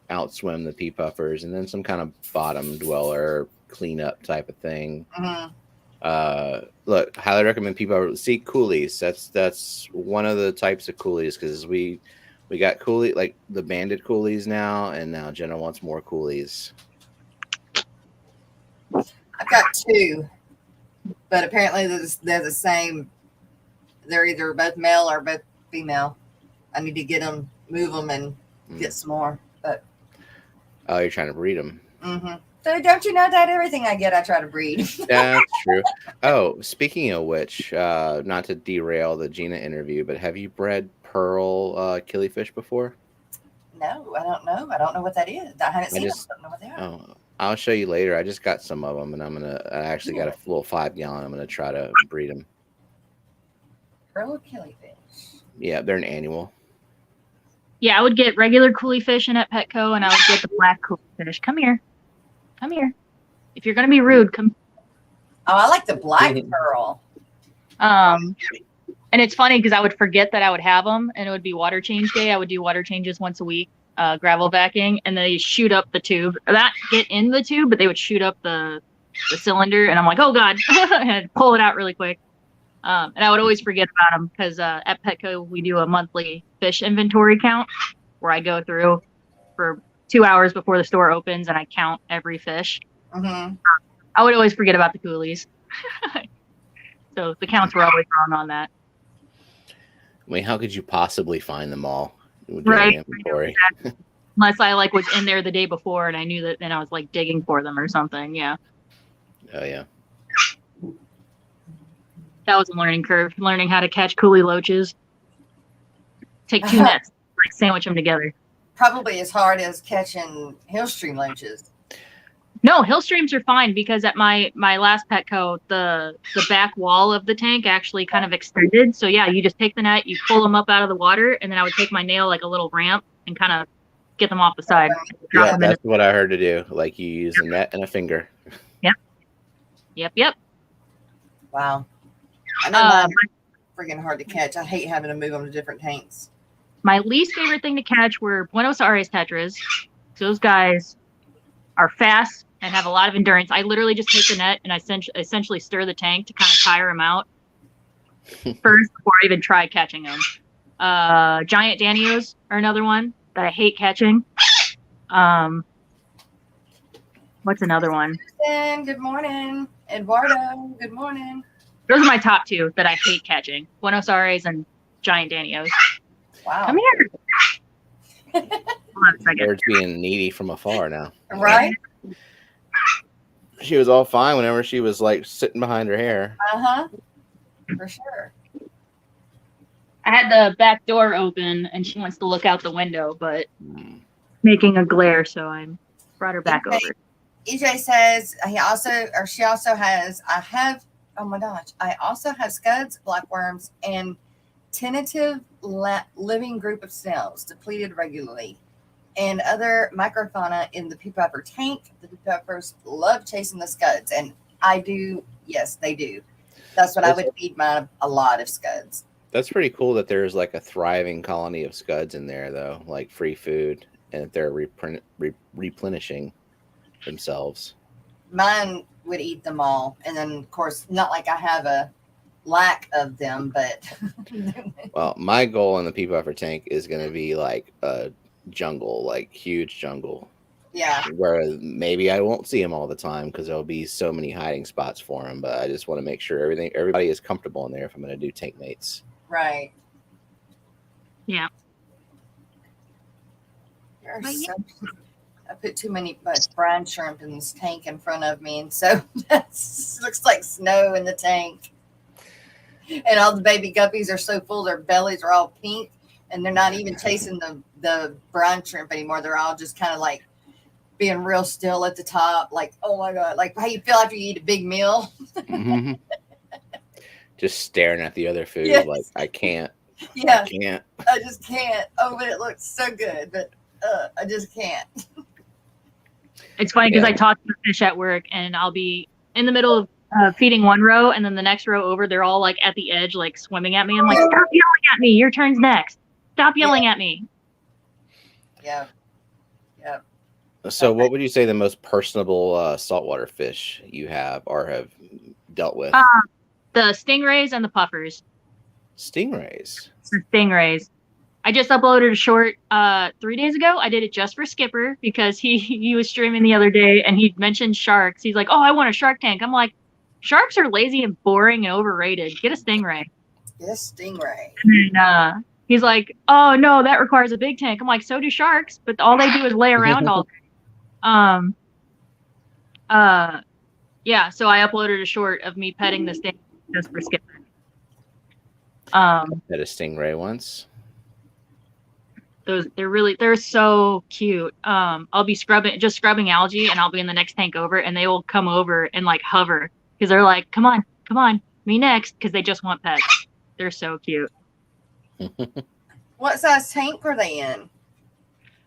outswim the pea puffers, and then some kind of bottom dweller cleanup type of thing. Mm-hmm. Look, highly recommend pea puffers. See coolies. That's one of the types of coolies because we got coolie like the banded coolies now, and now Jenna wants more coolies. I've got two, but apparently they're the same. They're either both male or both female. I need to get them, move them, and get some more. But you're trying to breed them. Mm-hmm. So don't you know that everything I get, I try to breed. That's true. Oh, speaking of which, not to derail the Gina interview, but have you bred pearl killifish before? No, I don't know. I don't know what that is. I haven't seen them. I don't know what they are. Oh, I'll show you later. I just got some of them, and I actually got a little 5-gallon. I'm gonna try to breed them. Pearl killifish. Yeah, they're an annual. yeah, I would get regular coolie fish in at Petco, and I would get the black coolie fish. Come here. If you're gonna be rude, come. Oh, I like the black pearl. And it's funny because I would forget that I would have them, and it would be water change day. I would do water changes once a week, gravel backing, and they shoot up the tube. Or not get in the tube, but they would shoot up the cylinder, and I'm like, oh god, and I'd pull it out really quick. And I would always forget about them because at Petco we do a monthly fish inventory count where I go through for 2 hours before the store opens and I count every fish. Mm-hmm. I would always forget about the coolies. So the counts were always wrong on that. I mean, how could you possibly find them all? Right. Inventory? Exactly. Unless I was in there the day before and I knew that, then I was digging for them or something. Yeah. Oh yeah. That was a learning curve. Learning how to catch coolie loaches. Take 2 nets, sandwich them together. Probably as hard as catching hill stream loaches. No, hill streams are fine because at my last Petco, the back wall of the tank actually kind of extended. So yeah, you just take the net, you pull them up out of the water, and then I would take my nail like a little ramp and kind of get them off the side. Yeah, that's what I heard to do. Like you use a net and a finger. Yep. Wow. I know mine are freaking hard to catch. I hate having to move them to different tanks. My least favorite thing to catch were Buenos Aires tetras. Those guys are fast and have a lot of endurance. I literally just take the net and I essentially stir the tank to kind of tire them out first before I even try catching them. Giant Danios are another one that I hate catching. What's another one? Good morning. Eduardo, good morning. Those are my top 2 that I hate catching. Buenos Aires and Giant Danios. Wow. Come here. Hold on a second. Bird's being needy from afar now. Right? She was all fine whenever she was sitting behind her hair. Uh-huh. For sure. I had the back door open and she wants to look out the window, but making a glare, so I brought her back over. EJ says she also has, I also have Scuds, blackworms, and tentative living group of snails depleted regularly, and other microfauna in the pea puffer tank. The pea puffers love chasing the Scuds, and I do. Yes, they do. That's what I would feed mine, a lot of Scuds. That's pretty cool that there's like a thriving colony of scuds in there, though, like free food, and that they're replenishing themselves. Mine would eat them all, and then of course, not like I have a lack of them, but Well, my goal in the Pea Buffer tank is going to be like a jungle, like huge jungle, yeah, where maybe I won't see them all the time because there'll be so many hiding spots for them. But I just want to make sure everybody is comfortable in there if I'm going to do tank mates. right. Yeah. I put too much brine shrimp in this tank in front of me, and so that looks like snow in the tank. And all the baby guppies are so full, their bellies are all pink, and they're not even chasing the brine shrimp anymore. They're all just kind of like being real still at the top, like, oh my God, like how you feel after you eat a big meal. Mm-hmm. Just staring at the other food, yes. like, I can't. Yeah. I can't. I just can't. Oh, but it looks so good, but I just can't. It's funny because I talk to the fish at work, and I'll be in the middle of feeding one row, and then the next row over, they're all like at the edge, like swimming at me. I'm like, stop yelling at me. Your turn's next. Stop yelling at me. Yeah. Yeah. So what would you say the most personable saltwater fish you have or have dealt with? The stingrays and the puffers. Stingrays. The stingrays. I just uploaded a short 3 days ago. I did it just for Skipper because he was streaming the other day and he mentioned sharks. He's like, oh, I want a shark tank. I'm like, sharks are lazy and boring and overrated. Get a stingray. Get a stingray. And he's like, oh, no, that requires a big tank. I'm like, so do sharks, but all they do is lay around all day. Yeah, so I uploaded a short of me petting the stingray just for Skipper. I pet a stingray once. They're so cute. I'll be scrubbing algae, and I'll be in the next tank over, and they will come over and like hover because they're like, come on, me next, because they just want pets. They're so cute. What size tank are they in?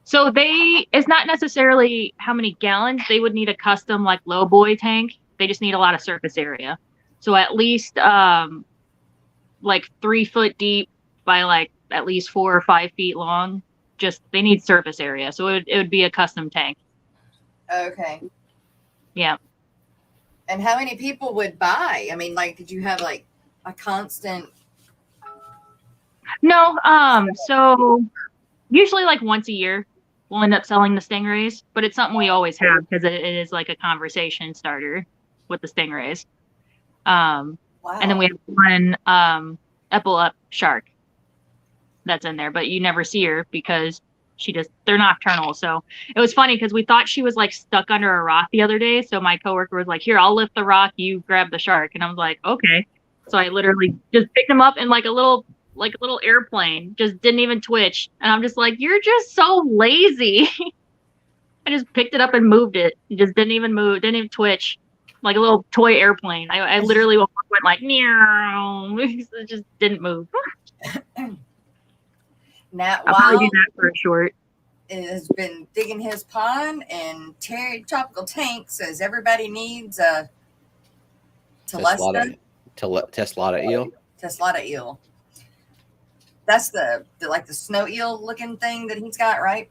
So it's not necessarily how many gallons. They would need a custom like low boy tank. They just need a lot of surface area. So at least like 3 foot deep by like at least 4 or 5 feet long. Just they need surface area. So it would be a custom tank. Okay. Yeah. And how many people would buy? I mean, like, did you have like a constant? No. So usually like once a year we'll end up selling the stingrays, but it's something we always have because it is like a conversation starter with the stingrays. Wow. And then we have one epaulet shark that's in there, but you never see her because they're nocturnal. So it was funny because we thought she was like stuck under a rock the other day. So my coworker was like, here, I'll lift the rock, you grab the shark. And I was like, okay. So I literally just picked him up in like a little airplane, just didn't even twitch. And I'm just like, you're just so lazy. I just picked it up and moved it. He just didn't even move, didn't even twitch. Like a little toy airplane. I literally went like, meow. It just didn't move. Now, I'll probably do that for a short. It has been digging his pond and tropical tanks, as everybody needs a Teslata eel. Teslata eel. That's the snow eel looking thing that he's got, right?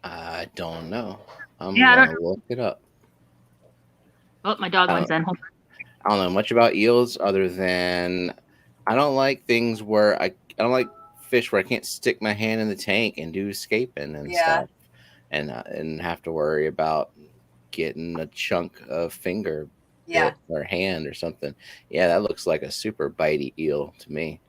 I don't know. I'm gonna look it up. Oh, my dog went in. Hold on. I don't know much about eels other than I don't like things where I don't like fish where I can't stick my hand in the tank and do escaping and stuff, and have to worry about getting a chunk of finger or hand or something. Yeah, that looks like a super bitey eel to me.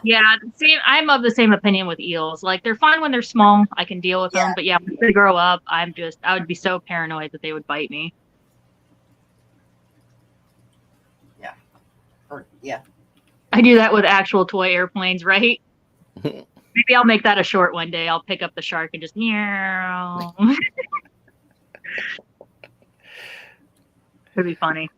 Yeah, I'm of the same opinion with eels. Like they're fine when they're small. I can deal with them, but yeah, when they grow up, I would be so paranoid that they would bite me. Yeah. I do that with actual toy airplanes, right? Maybe I'll make that a short one day. I'll pick up the shark and just meow. It'd be funny.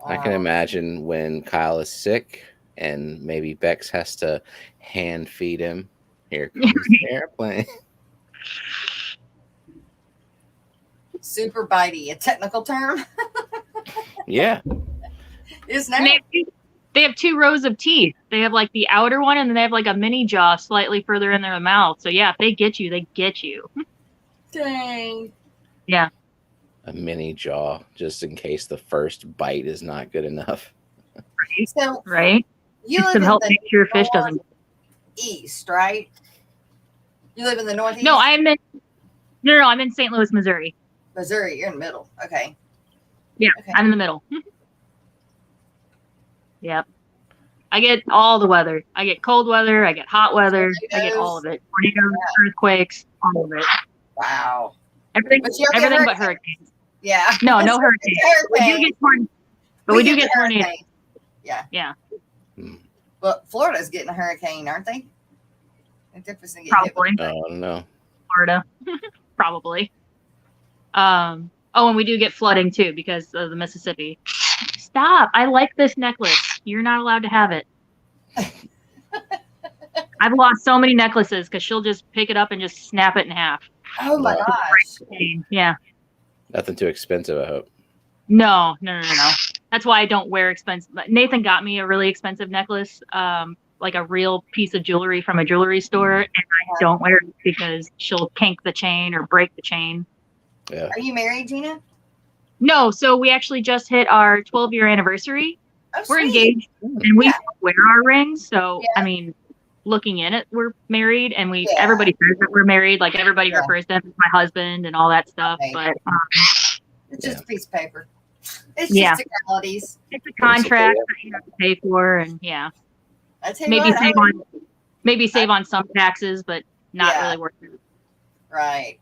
I can imagine when Kyle is sick and maybe Bex has to hand feed him. Here comes the airplane. Super bitey, a technical term. Yeah. Isn't that? They have 2 rows of teeth. They have like the outer one, and then they have like a mini jaw slightly further in their mouth. So yeah, if they get you, they get you. Dang. Yeah. A mini jaw, just in case the first bite is not good enough. So Right. you Just live to in help the make sure your fish doesn't. northeast, right? You live in the northeast? No, I'm in. No, I'm in St. Louis, Missouri. Missouri. You're in the middle. Okay. Yeah, Okay. I'm in the middle. Yep. I get all the weather. I get cold weather. I get hot weather. I get all of it. Tornadoes, earthquakes, all of it. Wow. Everything, But you don't get everything but hurricanes. hurricanes. Yeah. No, no hurricanes. We do get tornadoes. But we do get tornadoes. hurricanes. Yeah. Yeah. Well, Florida's getting a hurricane, aren't they? They're fixing to get Probably. hit with I don't know. Florida. Probably. Oh, and we do get flooding too because of the Mississippi. Stop. I like this necklace. You're not allowed to have it. I've lost so many necklaces because she'll just pick it up and just snap it in half. Oh my Wow. gosh. Yeah. Nothing too expensive, I hope. No. That's why I don't wear expensive. Nathan got me a really expensive necklace, like a real piece of jewelry from a jewelry store, and I don't wear it because she'll kink the chain or break the chain. Yeah. Are you married, Gina? No, so we actually just hit our 12-year anniversary. Oh, We're sweet. engaged, and we Yeah. don't wear our rings. So, Yeah. I mean, looking in it, we're married, and Yeah. everybody says that we're married. Like, everybody Yeah. refers to him as my husband and all that stuff. Okay. But It's just a piece of paper. It's Yeah. just technicalities. it's a contract that you have to pay for, and yeah, I tell you maybe what, save on some taxes, but not Yeah. really worth it. Right.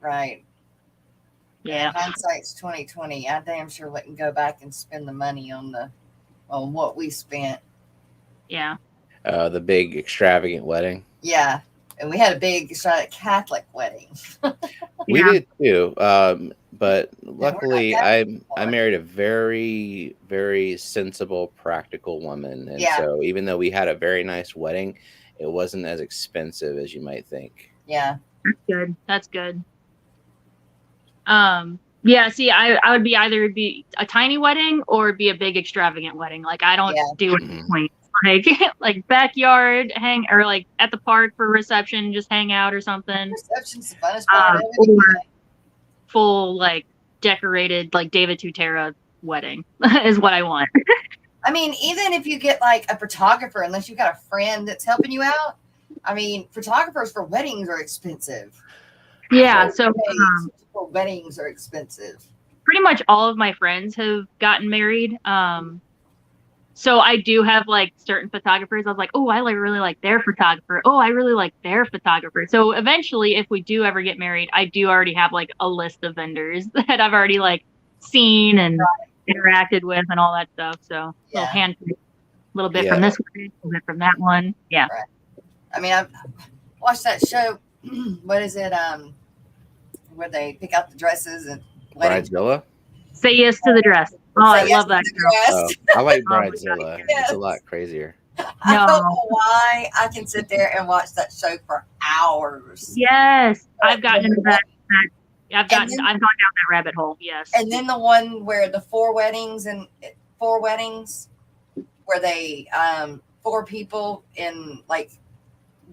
Yeah. Hindsight's 2020. I damn sure wouldn't go back and spend the money on what we spent. Yeah. The big extravagant wedding. Yeah. And we had a big Catholic wedding. We Yeah. did too. But luckily, I married a very, very sensible, practical woman, and Yeah. so even though we had a very nice wedding, it wasn't as expensive as you might think. Yeah. That's good. Yeah, see, I would be either be a tiny wedding or it'd be a big extravagant wedding. Like, I don't Yeah. do it point. Like backyard hang or like at the park for reception, just hang out or something. Reception's the funnest part of it. Or full like decorated like David Tutera wedding is what I want. I mean, even if you get like a photographer, unless you've got a friend that's helping you out, I mean, photographers for weddings are expensive. Yeah, so For weddings are expensive. pretty much all of my friends have gotten married. So I do have like certain photographers. I was like, oh, I really like their photographer. Oh, I really like their photographer. So eventually, if we do ever get married, I do already have like a list of vendors that I've already like seen and interacted with and all that stuff. So little hand, a little bit from this one, a little bit from that one. Yeah. Right. I mean, I've watched that show. What is it? Where they pick out the dresses and Bridezilla? Say yes to the dress. Oh, I love that show. Oh, I like Oh my Bridezilla. God, It's a lot craasier. I don't know why I can sit there and watch that show for hours. Yes, I've gotten into that. I've gone down that rabbit hole. Yes. And then the one where the four weddings where they 4 people in like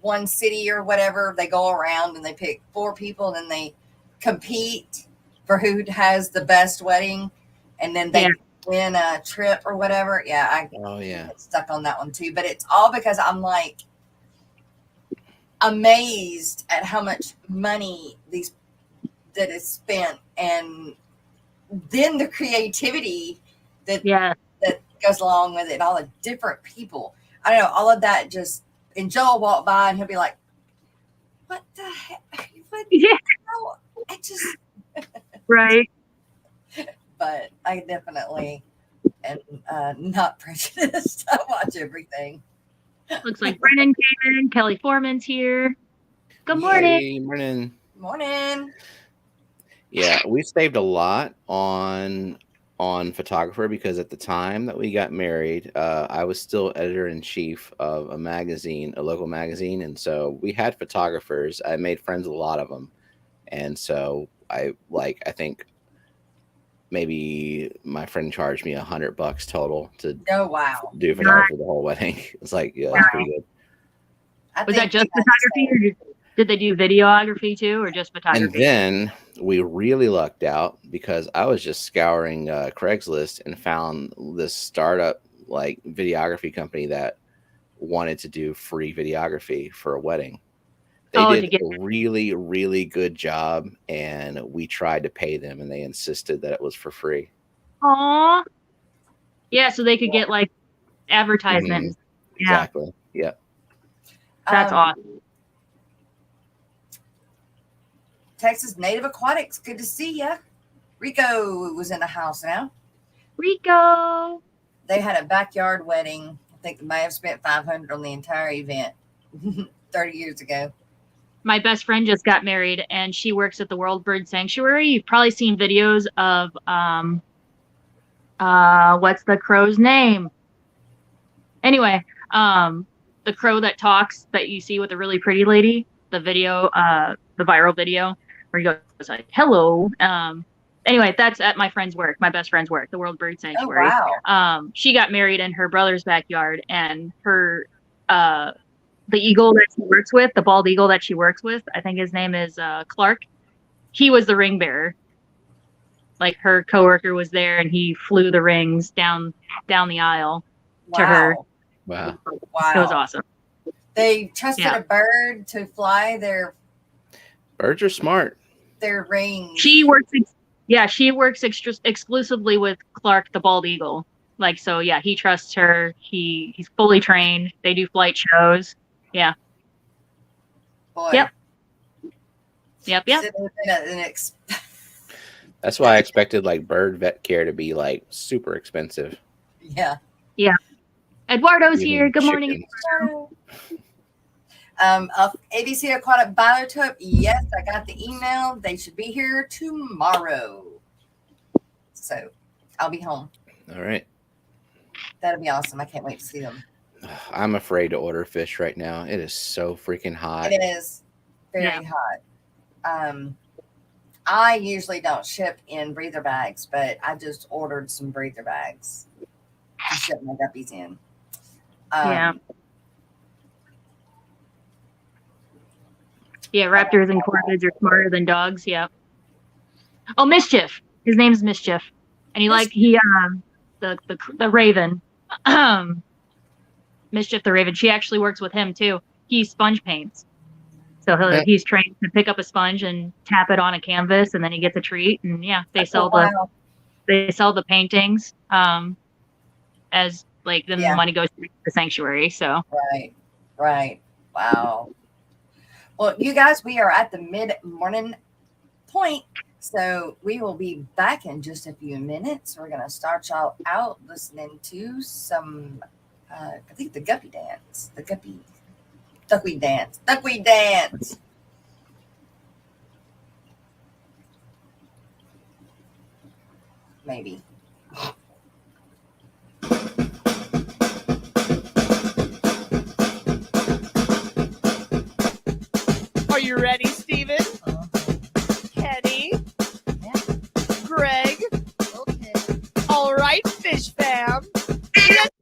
one city or whatever, they go around and they pick 4 people and then they compete for who has the best wedding, and then they win a trip or whatever. Yeah, I get stuck on that one too. But it's all because I'm like amazed at how much money that is spent, and then the creativity that goes along with it, all the different people. I don't know, all of that just. And Joe will walk by and he'll be like, "What the heck? What the hell?" I just right. But I definitely am not prejudiced. I watch everything. Looks like Brennan came in. Kelly Foreman's here. Good morning. Hey, morning. Morning. Yeah, we saved a lot on photographer because at the time that we got married, I was still editor-in-chief of a local magazine, and so we had photographers. I made friends with a lot of them, and so I think maybe my friend charged me $100 total to Oh, wow. do photography for the whole wedding. It's like, yeah, that's pretty good. Was that just photography, or did they do videography too, or just photography? And then we really lucked out because I was just scouring Craigslist and found this startup like videography company that wanted to do free videography for a wedding. They did a really, really good job, and we tried to pay them, and they insisted that it was for free. Aw. Yeah, so they could get like advertisements. Mm-hmm. Exactly. Yeah. That's awesome. Texas Native Aquatics, good to see ya. Rico was in the house now. Rico. They had a backyard wedding. I think they may have spent $500 on the entire event 30 years ago. My best friend just got married, and she works at the World Bird Sanctuary. You've probably seen videos of what's the crow's name? Anyway, the crow that talks that you see with a really pretty lady. The video, the viral video where he goes like, "Hello." Anyway, that's at my friend's work, my best friend's work, the World Bird Sanctuary. Oh, wow. She got married in her brother's backyard, and her the eagle that she works with, the bald eagle that she works with, I think his name is Clark. He was the ring bearer. Like her coworker was there, and he flew the rings down the aisle to her. Wow. Wow. It was awesome. They trusted a bird to fly their. Birds are smart. Their rings. She works exclusively with Clark, the bald eagle. Like, so yeah, he trusts her. He's fully trained. They do flight shows. Yeah. Boy. Yep. That's why I expected like bird vet care to be like super expensive. Yeah. Eduardo's here. Good morning. ABC Aquatic Biotope. Yes, I got the email. They should be here tomorrow. So I'll be home. All right. That'll be awesome. I can't wait to see them. I'm afraid to order fish right now. It is so freaking hot. It is very hot. I usually don't ship in breather bags, but I just ordered some breather bags to ship my guppies in. Raptors and corvids are smarter than dogs. Yeah. Oh, Mischief. His name's Mischief, and the Raven. Mischief the Raven. She actually works with him too. He sponge paints, so he's trained to pick up a sponge and tap it on a canvas, and then he gets a treat. And they sell the paintings as like then the money goes to the sanctuary. So right. Wow. Well, you guys, we are at the mid-morning point, so we will be back in just a few minutes. We're going to start y'all out listening to some, I think the guppy dance, duckweed dance. Maybe. Are you ready, Steven? Kenny? Yeah. Greg? Okay. All right, Fish Fam. Let's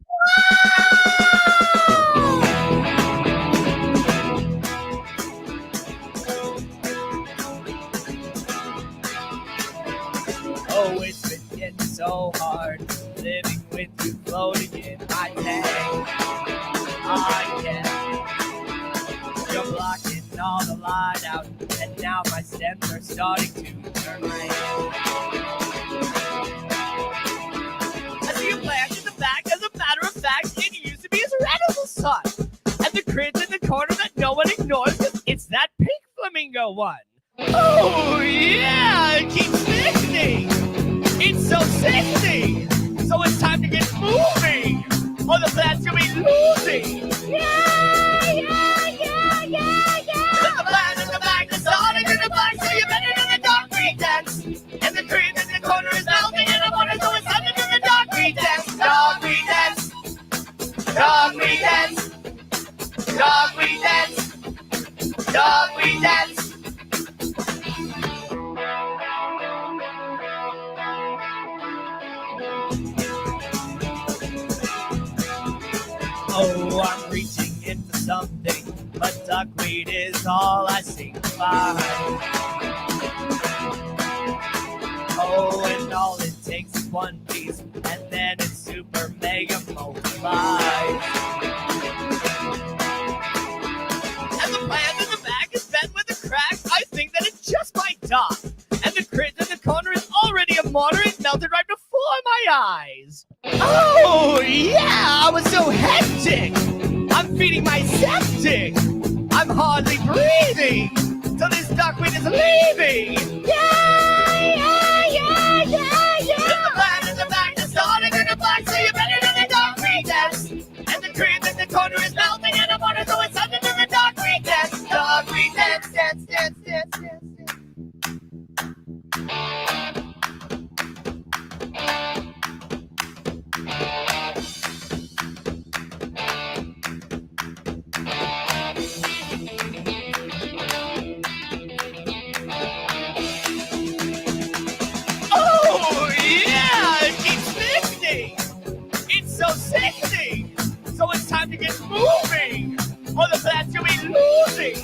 Oh, it's been getting so hard living with you floating in my tank. I can't. You're blocking all the light out, and now my stems are starting to turn gray. I see you plant in the back. As a matter of fact, it used to be as red as the sun. And the cringe in the corner that no one ignores, because it's that pink flamingo one. Oh, yeah, it keeps sickening. It's so sickening. So it's time to get moving, or the plant's gonna be losing. The plant in the back is starting in the black, so you better do the dark green dance. And the cream in the corner is melting, and the water, so it's time to do the dark green dance. Dark green dance. Dark green dance. Dark green dance. Dark green dance. Oh, I'm reaching into something, but duckweed is all I seem to find. Oh, and all it takes is one piece, and then it's super mega multiplied. And the plant in the back is bent with a crack. I think that it just might die. And the crit in the corner is already a mortar. It melted right before my eyes. Oh, yeah, I was so hectic. I'm feeding my septic. I'm hardly breathing. So this duckweed is leaving. Yeah. The plant in the back is starting in the black, so you better do the duckweed test. And the crit in the corner is melting, and the mortar, so it's under the duckweed test. Duckweed test. Oh, yeah, it keeps lifting. It's so sexy. So it's time to get moving, or the plants you'll be losing.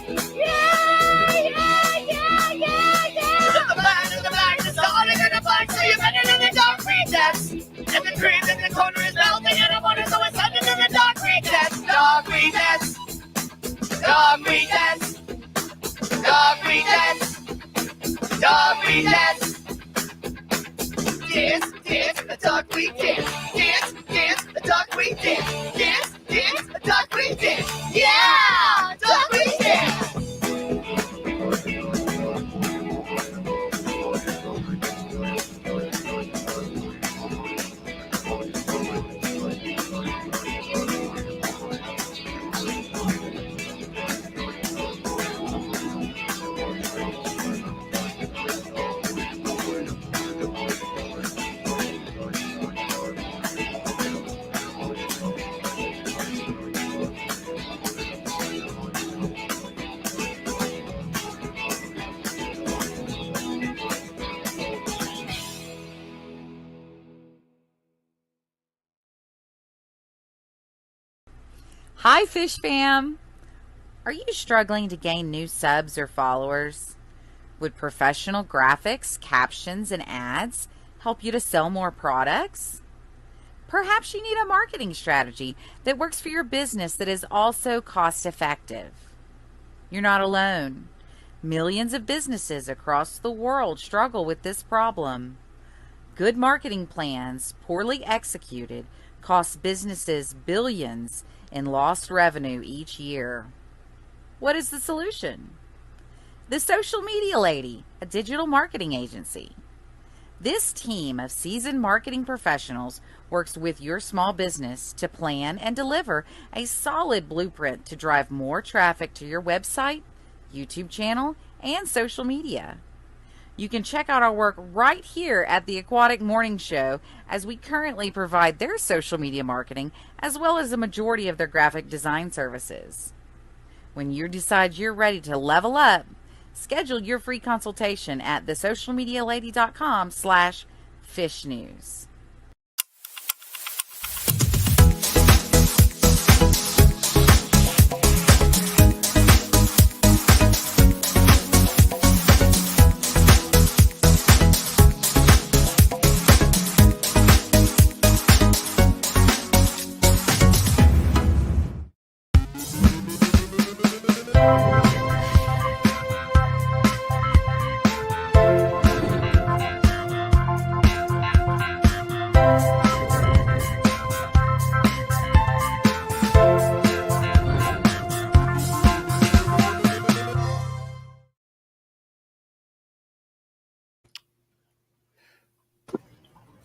The plant in the back is starting in the black, so you better do the duckweed test. And the cream in the corner is melting, and the water, so it's under the duckweed test. Duckweed test. Dance, a duckweed dance. Dance, a duckweed dance. Dance, a duckweed dance. Yeah, duckweed dance. Hi, Fish Fam! Are you struggling to gain new subs or followers? Would professional graphics, captions, and ads help you to sell more products? Perhaps you need a marketing strategy that works for your business that is also cost-effective. You're not alone. Millions of businesses across the world struggle with this problem. Good marketing plans, poorly executed, cost businesses billions in lost revenue each year. What is the solution? The Social Media Lady, a digital marketing agency. This team of seasoned marketing professionals works with your small business to plan and deliver a solid blueprint to drive more traffic to your website, YouTube channel, and social media. You can check out our work right here at the Aquatic Morning Show, as we currently provide their social media marketing as well as the majority of their graphic design services. When you decide you're ready to level up, schedule your free consultation at thesocialmedialady.com/fishnews.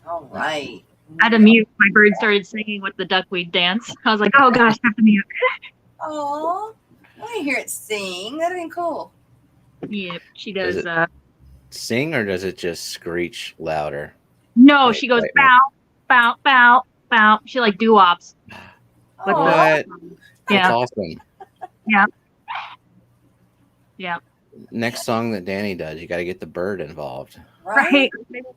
All right. I had to mute. My bird started singing with the duckweed dance. I was like, oh gosh, I have to mute. Oh, I want to hear it sing. That'd be cool. Yep, she does. Does it sing, or does it just screech louder? No, she goes bow, bow, bow, bow. She like doo-wops. Oh, What? Yeah. That's awesome. Yeah. Yeah. Next song that Danny does, you got to get the bird involved. Right.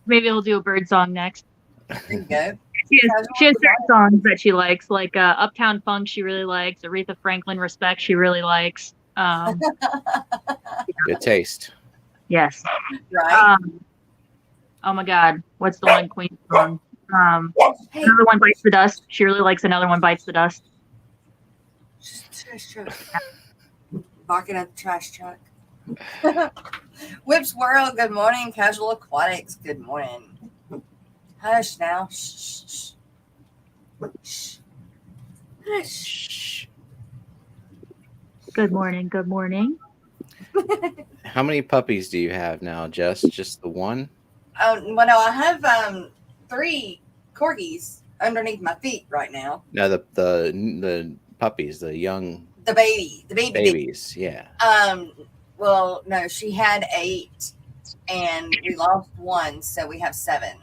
Maybe we'll do a bird song next. There you go. She has certain songs that she likes, like Uptown Funk she really likes, Aretha Franklin Respect she really likes. Good taste. Yes. Right. Oh my God, what's the one Queen song? Hey, Another One Bites the Dust. She really likes Another One Bites the Dust. trash truck. Barking at the trash truck. Whips World, good morning. Casual Aquatics, good morning. Hush now. Shh. Shh. Hush. Shh. Good morning. Good morning. How many puppies do you have now, Jess? Just the one? Well, no, I have 3 corgis underneath my feet right now. No, the puppies, the young The baby babies. Yeah. Well, no, she had 8, and we lost 1, so we have 7.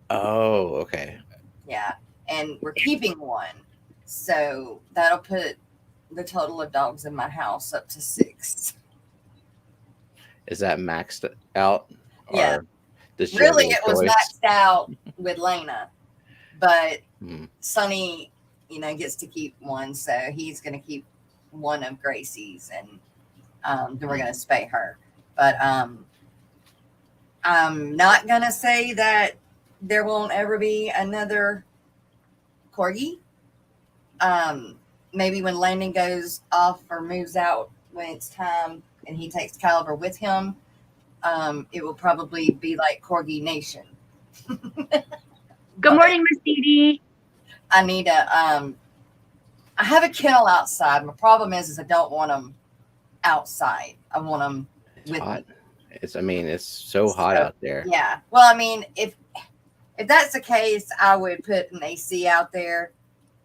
Oh, okay. Yeah, and we're keeping 1, so that'll put the total of dogs in my house up to 6. Is that maxed out? Yeah. Or does she Really, have it a was choice? maxed out with Lena, but Hmm. Sonny, gets to keep 1, so he's going to keep 1 of Gracie's, and then we're going to spay her. But I'm not going to say that there won't ever be another corgi. Maybe when Landon goes off or moves out when it's time and he takes Caliber with him, it will probably be like Corgi Nation. Good morning, Miss Dee Dee. I need I have a kennel outside. My problem is I don't want them outside. I want them It's with hot. me. It's so hot out there. Yeah. Well, I mean, if that's the case, I would put an AC out there.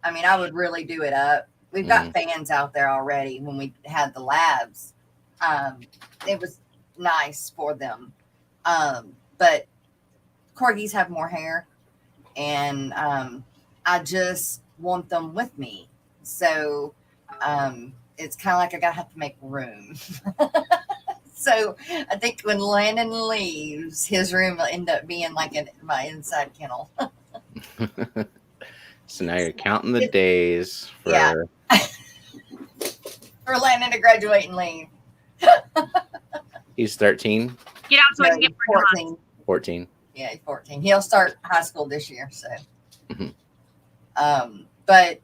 I mean, I would really do it up. We've got fans out there already. When we had the labs, it was nice for them. But corgis have more hair, and I just want them with me. So it's kind of like I gotta have to make room. So I think when Landon leaves, his room will end up being like my inside kennel. So now you're counting the days for Yeah. For Landon to graduate and leave. He's 13, Get out so I No, can get he's more dogs. 14. 14. Yeah, he's 14. He'll start high school this year. So, Mhm. But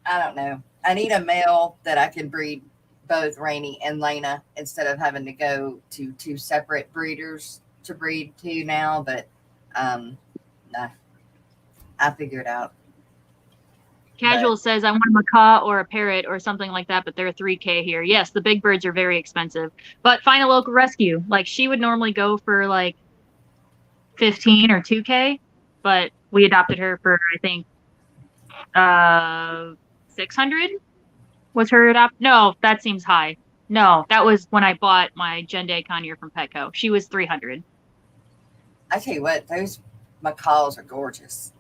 I don't know. I need a male that I can breed both Rainy and Lena instead of having to go to 2 separate breeders to breed to now. But nah, I figure it out. Casual says, I want a macaw or a parrot or something like that, but they're $3K here. Yes, the big birds are very expensive, but find a local rescue. Like she would normally go for like 15 or 2K, but we adopted her for, I think, 600 was her No, that seems high. No, that was when I bought my Jende Conure from Petco. She was 300. I tell you what, those macaws are gorgeous.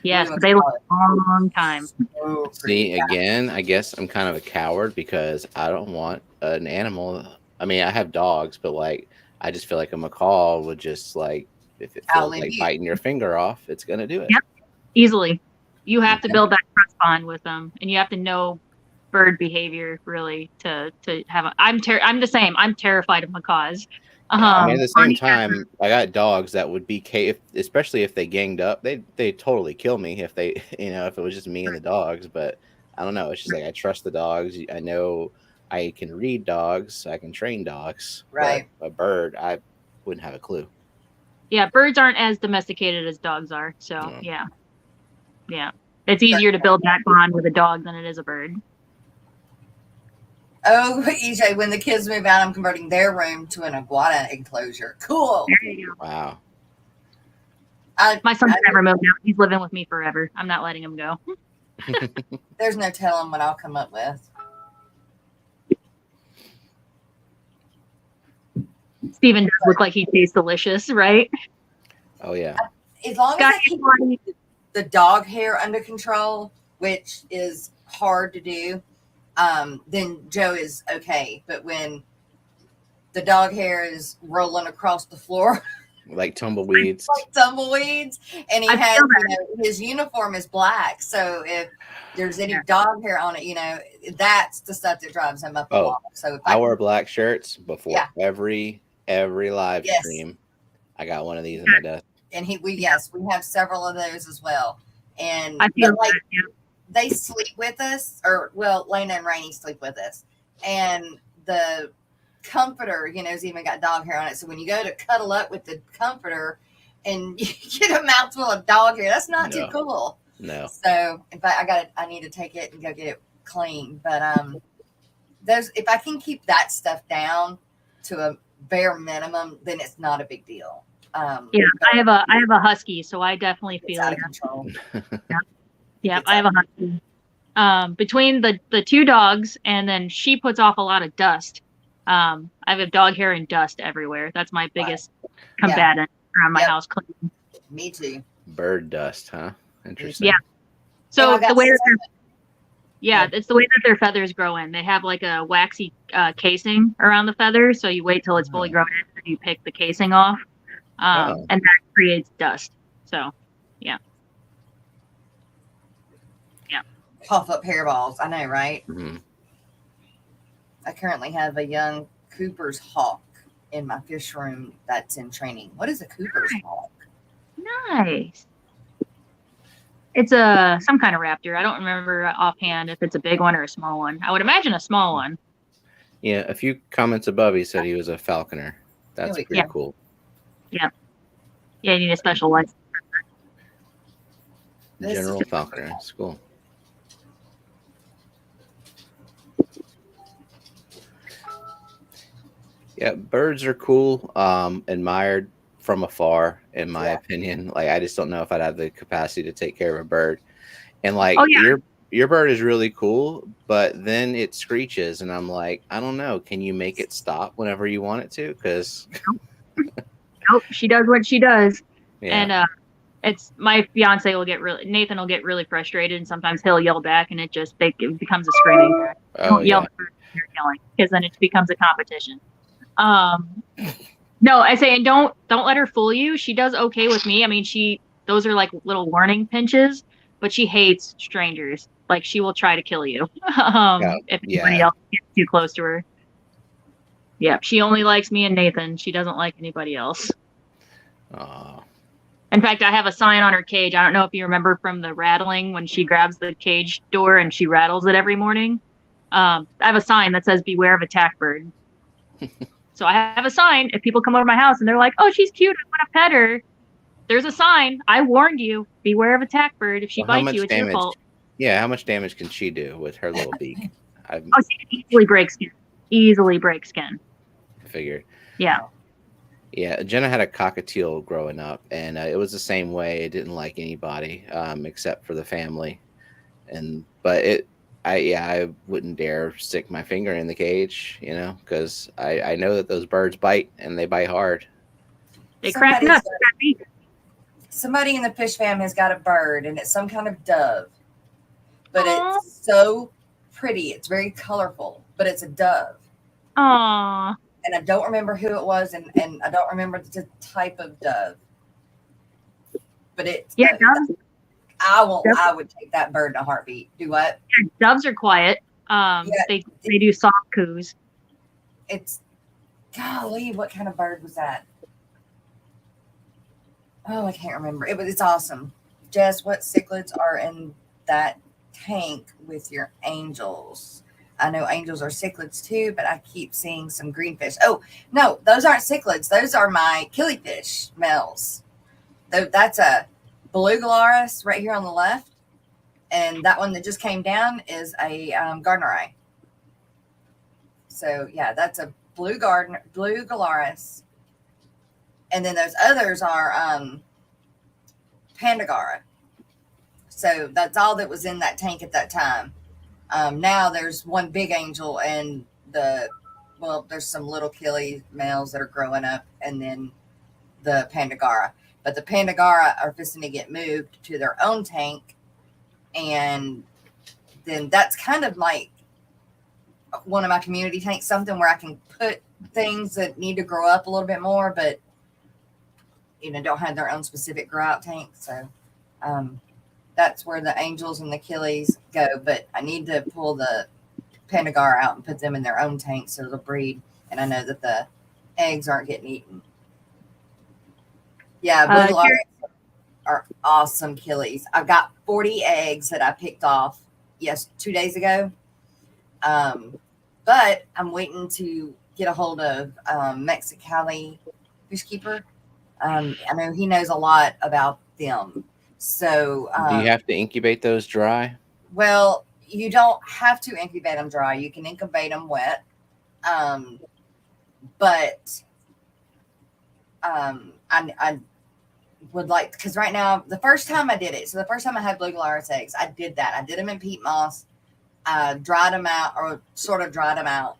Yes, but they look a long time. So pretty. See, again, I guess I'm kind of a coward because I don't want an animal. I mean, I have dogs, but like, I just feel like a macaw would just like, if it feels Outlive like you. biting your finger off, it's going to do it. Yep. Easily. You have to build that trust bond with them, and you have to know bird behavior really to have. I'm the same. I'm terrified of macaws. I mean, at the same Bonnie time, I got dogs that would be especially if they ganged up, they totally kill me if they, if it was just me and the dogs. But I don't know. It's just like I trust the dogs. I know I can read dogs. I can train dogs. Right. But a bird, I wouldn't have a clue. Yeah, birds aren't as domesticated as dogs are. So No. yeah, it's easier to build that bond with a dog than it is a bird. Oh, EJ, when the kids move out, I'm converting their room to an iguana enclosure. Cool. There you go. Wow. My son's never moved out. He's living with me forever. I'm not letting him go. There's no telling what I'll come up with. Steven does look like he tastes delicious, right? Oh yeah. As long as Got I keep the dog hair under control, which is hard to do, then Joe is okay. But when the dog hair is rolling across the floor, Like tumbleweeds. Like tumbleweeds, and he I has, feel his uniform is black. So if there's any dog hair on it, that's the stuff that drives him up the wall. So if I wear black shirts before Yeah. every live Yes. stream. I got one of these in my desk. and we have several of those as well. And I feel but, like, that, yeah. they sleep with us, or Lena and Rainey sleep with us, and the comforter, has even got dog hair on it. So when you go to cuddle up with the comforter and you get a mouthful of dog hair, that's not too cool. No. So in fact, I need to take it and go get it clean. But if I can keep that stuff down to a bare minimum, then it's not a big deal. I have a husky, so I definitely feel out of it. control. Yeah, I have a husky. Between the two dogs, and then she puts off a lot of dust. I have dog hair and dust everywhere. That's my biggest combatant around my house cleaning. Me too. Bird dust, huh? Interesting. Yeah. So the way that it's the way that their feathers grow in. They have like a waxy casing around the feathers, so you wait till it's fully grown in, and you pick the casing off, and that creates dust. So, yeah. Puff up hairballs. I know, right? Mm-hmm. I currently have a young Cooper's hawk in my fish room that's in training. What is a Cooper's hawk? Nice. It's some kind of raptor. I don't remember offhand if it's a big one or a small one. I would imagine a small one. Yeah, a few comments above, he said he was a falconer. That's pretty cool. Yeah. Yeah, you need a special license. General falconer. That's cool. Yeah, birds are cool. Admired from afar, in my opinion. Like, I just don't know if I'd have the capacity to take care of a bird. And like, your bird is really cool, but then it screeches, and I'm like, I don't know. Can you make it stop whenever you want it to? Because nope, she does what she does, yeah. and it's my fiance Nathan will get really frustrated, and sometimes he'll yell back, and it becomes a screaming match. Don't yell when you're yelling, because then it becomes a competition. No, I say, and don't let her fool you. She does okay with me. I mean, those are like little warning pinches, but she hates strangers. Like, she will try to kill you if anybody else gets too close to her. Yeah, she only likes me and Nathan. She doesn't like anybody else. In fact, I have a sign on her cage. I don't know if you remember from the rattling when she grabs the cage door and she rattles it every morning. I have a sign that says, "Beware of attack bird." So I have a sign. If people come over my house and they're like, "Oh, she's cute, I want to pet her," there's a sign. I warned you. Beware of attack bird. If she bites you, it's your fault. Yeah, how much damage can she do with her little beak? She can easily break skin. Easily break skin. I figured. Yeah. Yeah, Jenna had a cockatiel growing up, and it was the same way. It didn't like anybody except for the family, I wouldn't dare stick my finger in the cage, because I know that those birds bite, and they bite hard. They crack nuts. Somebody in the fish fam has got a bird, and it's some kind of dove, but it's so pretty. It's very colorful, but it's a dove. Aww. And I don't remember who it was, and I don't remember the type of dove. But it's I would take that bird in a heartbeat. Do what? Yeah, doves are quiet. They do soft coos. It's golly, what kind of bird was that? Oh, I can't remember. It's awesome. Jess, what cichlids are in that tank with your angels? I know angels are cichlids too, but I keep seeing some greenfish. Oh, no, those aren't cichlids. Those are my killifish males. That's a blue-gularis right here on the left. And that one that just came down is a Gardneri. So, yeah, that's a blue Gularis. And then those others are Pandagara. So that's all that was in that tank at that time. Now there's one big angel and there's some little killie males that are growing up, and then the Pandagara. But the Pandagara are fixing to get moved to their own tank. And then that's kind of like one of my community tanks, something where I can put things that need to grow up a little bit more. But don't have their own specific grow out tank. So that's where the angels and the killies go. But I need to pull the Pandagar out and put them in their own tank so they'll breed. And I know that the eggs aren't getting eaten. Yeah, blue gularis are awesome killies. I've got 40 eggs that I picked off 2 days ago. But I'm waiting to get a hold of Mexicali Fish Keeper. I know he knows a lot about them. So do you have to incubate those dry? Well, you don't have to incubate them dry. You can incubate them wet. But I would like, because right now, the first time I did it, so the first time I had blue gularis eggs, I did that. I did them in peat moss, dried them out, or sort of dried them out.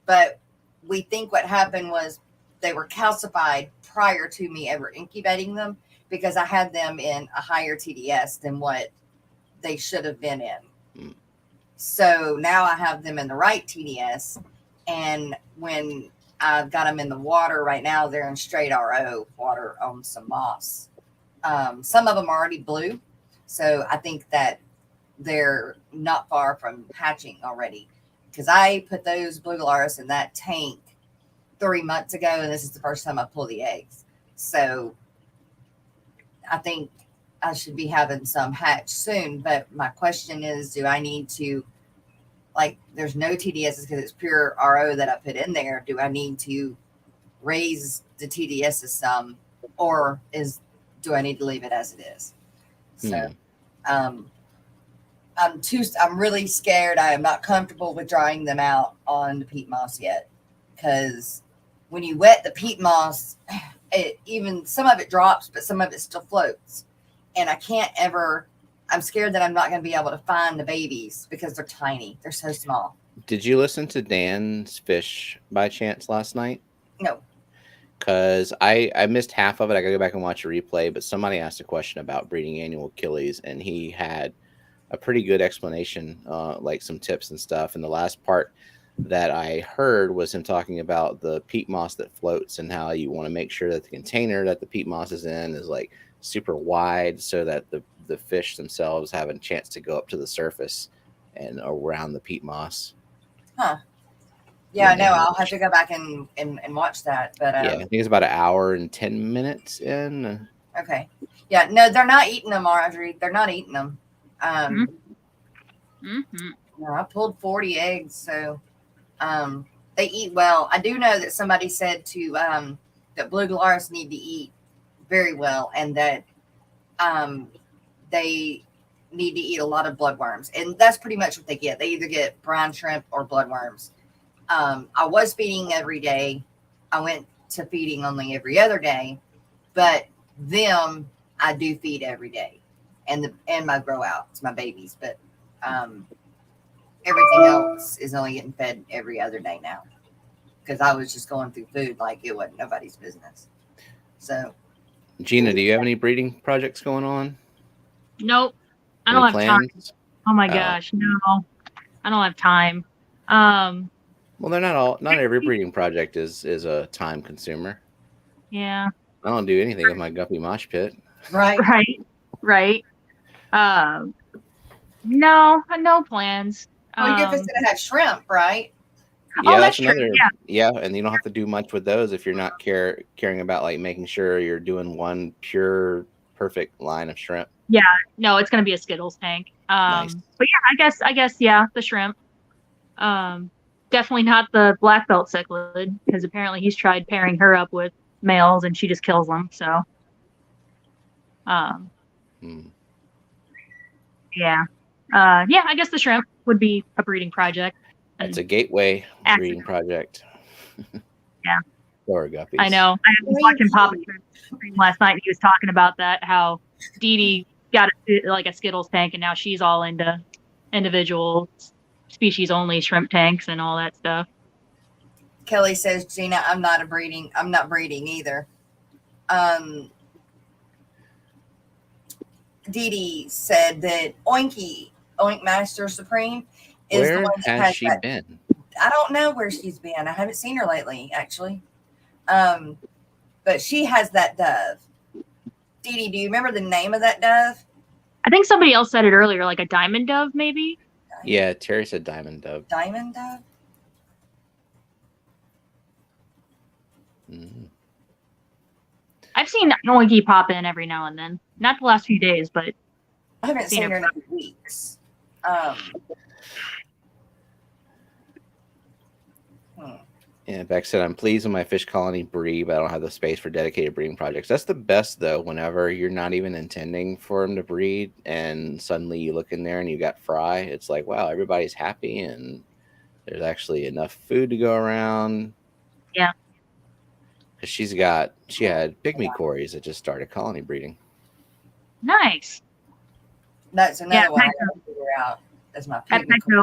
But we think what happened was they were calcified prior to me ever incubating them, because I had them in a higher TDS than what they should have been in. So now I have them in the right TDS. And when I've got them in the water right now, they're in straight RO water on some moss. Some of them are already blue. So I think that they're not far from hatching already, because I put those blue gularis in that tank 3 months ago, and this is the first time I pull the eggs. So I think I should be having some hatch soon. But my question is, do I need to, like, there's no TDSs because it's pure RO that I put in there. Do I need to raise the TDSs some, or do I need to leave it as it is? So I'm really scared. I am not comfortable with drying them out on the peat moss yet, because when you wet the peat moss, even some of it drops, but some of it still floats. And I'm scared that I'm not going to be able to find the babies because they're tiny. They're so small. Did you listen to Dan's fish by chance last night? No. Because I missed half of it. I got to go back and watch a replay, but somebody asked a question about breeding annual killies, and he had a pretty good explanation, like some tips and stuff. And the last part that I heard was him talking about the peat moss that floats, and how you want to make sure that the container that the peat moss is in is like super wide, so that the fish themselves have a chance to go up to the surface and around the peat moss. Huh. Yeah, I know. I'll have to go back and watch that. But yeah, I think it's about an hour and 10 minutes in. Okay. Yeah, no, they're not eating them, Audrey. They're not eating them. No, I pulled 40 eggs, so they eat well. I do know that somebody said that blue gularis need to eat very well, and that they need to eat a lot of bloodworms, and that's pretty much what they get. They either get brine shrimp or bloodworms. I was feeding every day. I went to feeding only every other day, but them I do feed every day, and my grow outs, my babies. But everything else is only getting fed every other day now, because I was just going through food like it wasn't nobody's business. So, Gina, do you have any breeding projects going on? Nope. I don't have time. Oh my gosh, no. I don't have time. Well, they're not every breeding project is a time consumer. Yeah. I don't do anything with my guppy mosh pit. Right. No plans. Well, you're just gonna have shrimp, right? Yeah, that's another. Yeah, and you don't have to do much with those if you're not caring about like making sure you're doing one pure perfect line of shrimp. Yeah, no, it's gonna be a Skittles tank. Nice. But yeah, I guess yeah, the shrimp. Definitely not the black belt cichlid, because apparently he's tried pairing her up with males and she just kills them. So, yeah, I guess the shrimp would be a breeding project. It's a gateway breeding project. Yeah. Or guppies. I know. I was watching Papa stream last night, and he was talking about that, how Dee Dee got a Skittles tank, and now she's all into individual species only shrimp tanks and all that stuff. Kelly says, Gina, I'm not breeding either. Dee Dee said that Oink Master Supreme is the one that has she been? I don't know where she's been. I haven't seen her lately, actually. But she has that dove, Dee Dee, do you remember the name of that dove? I think somebody else said it earlier, like a diamond dove, maybe. Yeah, Terry said diamond dove. Diamond dove? Mhm. I've seen Oinky pop in every now and then. Not the last few days, but I haven't Seen seen her her in weeks. Yeah, Beck said, I'm pleased with my fish colony breed, but I don't have the space for dedicated breeding projects. That's the best, though, whenever you're not even intending for them to breed, and suddenly you look in there and you got fry. It's like, wow, everybody's happy, and there's actually enough food to go around. Yeah. Because she had pygmy cories that just started colony breeding. nice. That's another Yeah, one I gotta figure out. That's my At favorite. Petco,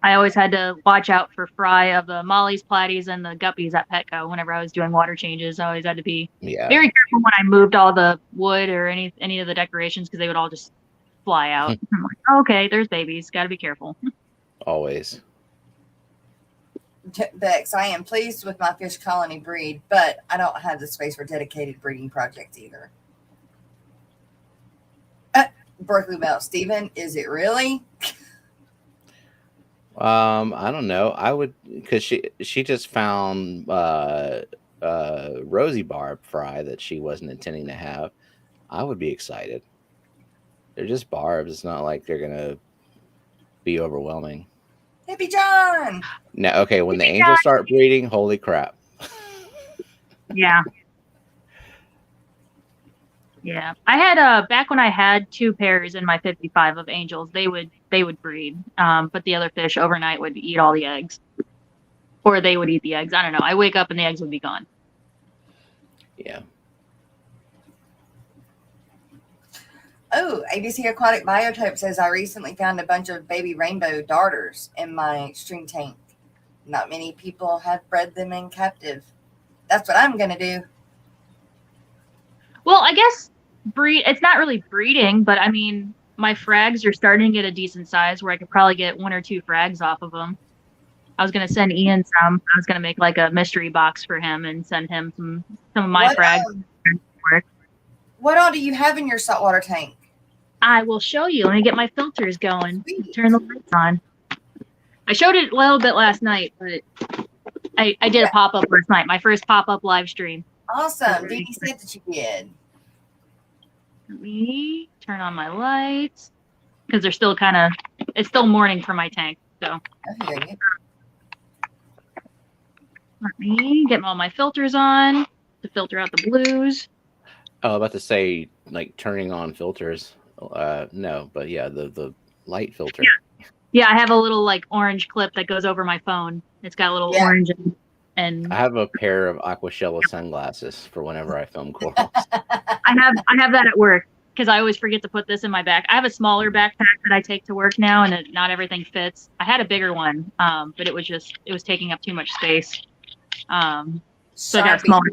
I always had to watch out for fry of the mollies, platies, and the guppies at Petco. Whenever I was doing water changes, I always had to be very careful when I moved all the wood or any of the decorations because they would all just fly out. I'm like, oh, okay, there's babies. Got to be careful. Always. Bex, I am pleased with my fish colony breed, but I don't have the space for dedicated breeding projects either. Berkeley Bell, Stephen, is it really? I don't know. I would, because she just found Rosie Barb fry that she wasn't intending to have. I would be excited. They're just barbs. It's not like they're gonna be overwhelming. Hippie John. No, okay. When the angels start breeding, holy crap! Yeah. Yeah. I had back when I had 2 pairs in my 55 of angels, they would breed. But the other fish overnight would eat all the eggs. Or they would eat the eggs. I don't know. I wake up and the eggs would be gone. Yeah. Oh, ABC Aquatic Biotope says I recently found a bunch of baby rainbow darters in my stream tank. Not many people have bred them in captive. That's what I'm gonna do. Well, I guess it's not really breeding, but I mean, my frags are starting to get a decent size where I could probably get 1 or 2 frags off of them. I was going to send Ian some. I was going to make like a mystery box for him and send him some of my frags. What all do you have in your saltwater tank? I will show you. Let me get my filters going. Sweet. Turn the lights on. I showed it a little bit last night, but I did a pop-up last night. My first pop-up live stream. Awesome. Dee Dee said that you did. Let me turn on my lights because they're still it's still morning for my tank. So I hear you. let me get all my filters on to filter out the blues. Oh, I was about to say like turning on filters. No, but yeah, the light filter. Yeah, I have a little like orange clip that goes over my phone. It's got a little orange and I have a pair of Aquashella sunglasses for whenever I film corals. I have that at work because I always forget to put this in my back. I have a smaller backpack that I take to work now, and not everything fits. I had a bigger one, but it was taking up too much space. So I got a smaller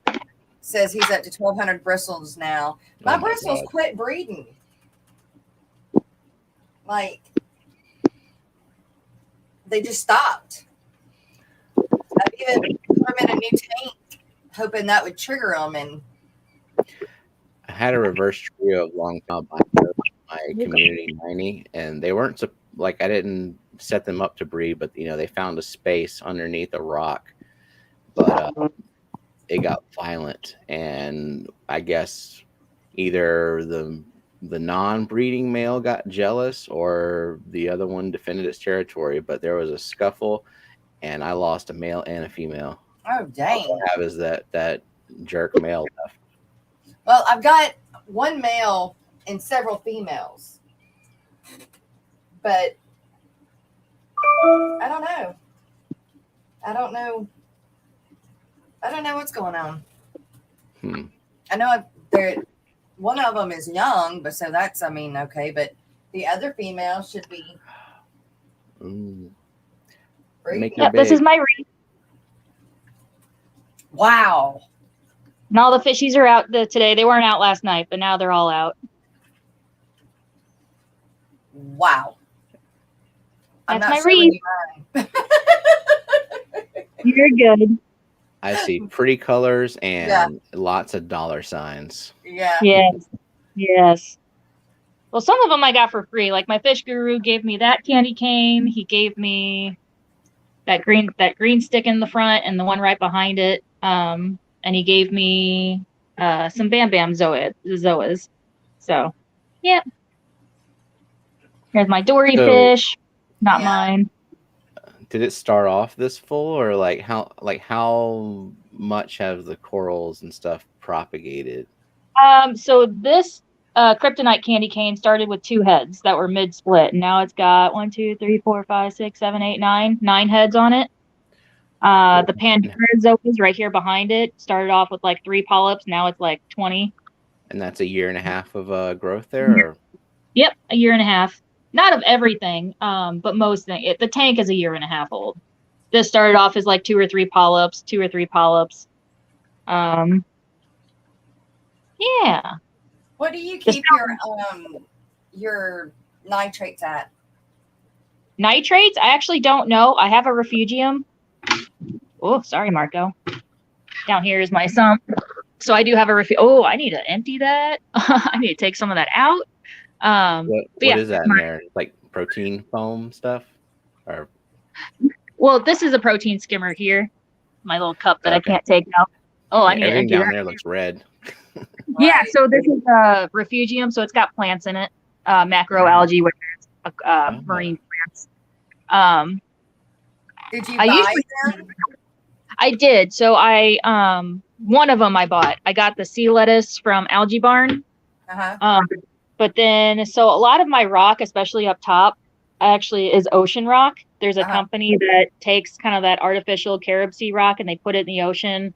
backpack. Says he's up to 1,200 bristles now. My bristles quit breeding. Like, they just stopped. I've even put them in a new tank, hoping that would trigger them. And I had a reverse trio of long tail my community 90, and they weren't like I didn't set them up to breed, but they found a space underneath a rock, but it got violent, and I guess either the non-breeding male got jealous or the other one defended its territory, but there was a scuffle and I lost a male and a female. oh dang! All I have is that jerk male left. Well, I've got one male and several females, but I don't know. I don't know what's going on. I know one of them is young, but so that's okay. But the other female should be. Ooh. Yep, this is my reef. Wow. And all the fishies are out today. They weren't out last night, but now they're all out. Wow. That's my reef. You're good. I see pretty colors Yeah. and lots of dollar signs. Yeah. Yes. Yes. Well, some of them I got for free. Like my fish guru gave me that candy cane. He gave me that green stick in the front and the one right behind it. And he gave me some Bam Bam Zoas. So, yeah. Here's my Dory So- fish. Not Yeah. mine. Did it start off this full, or how much have the corals and stuff propagated? So this kryptonite candy cane started with 2 heads that were mid split. And now it's got 1, 2, 3, 4, 5, 6, 7, 8, 9 heads on it. The Pandora Zoas right here behind it started off with like 3 polyps. Now it's like 20. And that's a year and a half of growth there? Or? Yep, a year and a half. Not of everything, but most things. The tank is a year and a half old. This started off as like 2 or 3 polyps. Yeah. What do you keep your nitrates at? Nitrates? I actually don't know. I have a refugium. Oh, sorry, Marco. Down here is my sump. So I do have a Oh, I need to empty that. I need to take some of that out. What is that in there? Like protein foam stuff? Or well, this is a protein skimmer here. My little cup that I can't take out. Oh, I need to everything empty down that. there looks red. Yeah, so this is a refugium, so it's got plants in it, macroalgae, which is marine plants. Did you buy them? I did. So one of them I bought. I got the sea lettuce from Algae Barn. But then, so a lot of my rock, especially up top, actually is ocean rock. There's a company that takes kind of that artificial carob sea rock and they put it in the ocean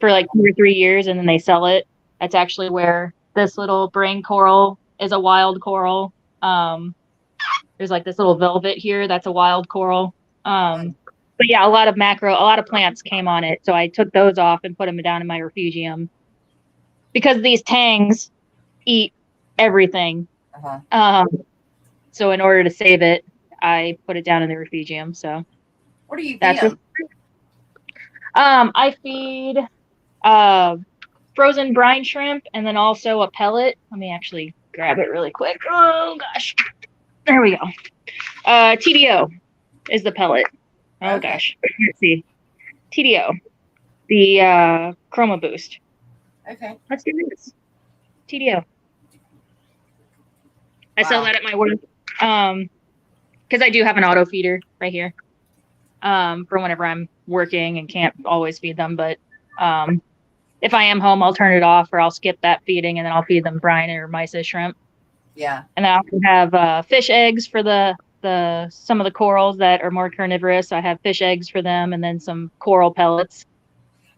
for like 2 or 3 years and then they sell it. That's actually where this little brain coral is a wild coral. There's like this little velvet here. That's a wild coral. But yeah, a lot of plants came on it. So I took those off and put them down in my refugium because these tangs eat everything. So in order to save it, I put it down in the refugium. So what do you feed them? I feed frozen brine shrimp and then also a pellet. Let me actually grab it really quick. Oh gosh. There we go. TDO is the pellet. Oh gosh. Let's see. TDO. The Chroma Boost. Okay. Let's do this. TDO. I sell that at my work. Because I do have an auto feeder right here. For whenever I'm working and can't always feed them. But if I am home, I'll turn it off or I'll skip that feeding and then I'll feed them brine or mysis shrimp. Yeah. And then I also have fish eggs for some of the corals that are more carnivorous. So I have fish eggs for them and then some coral pellets.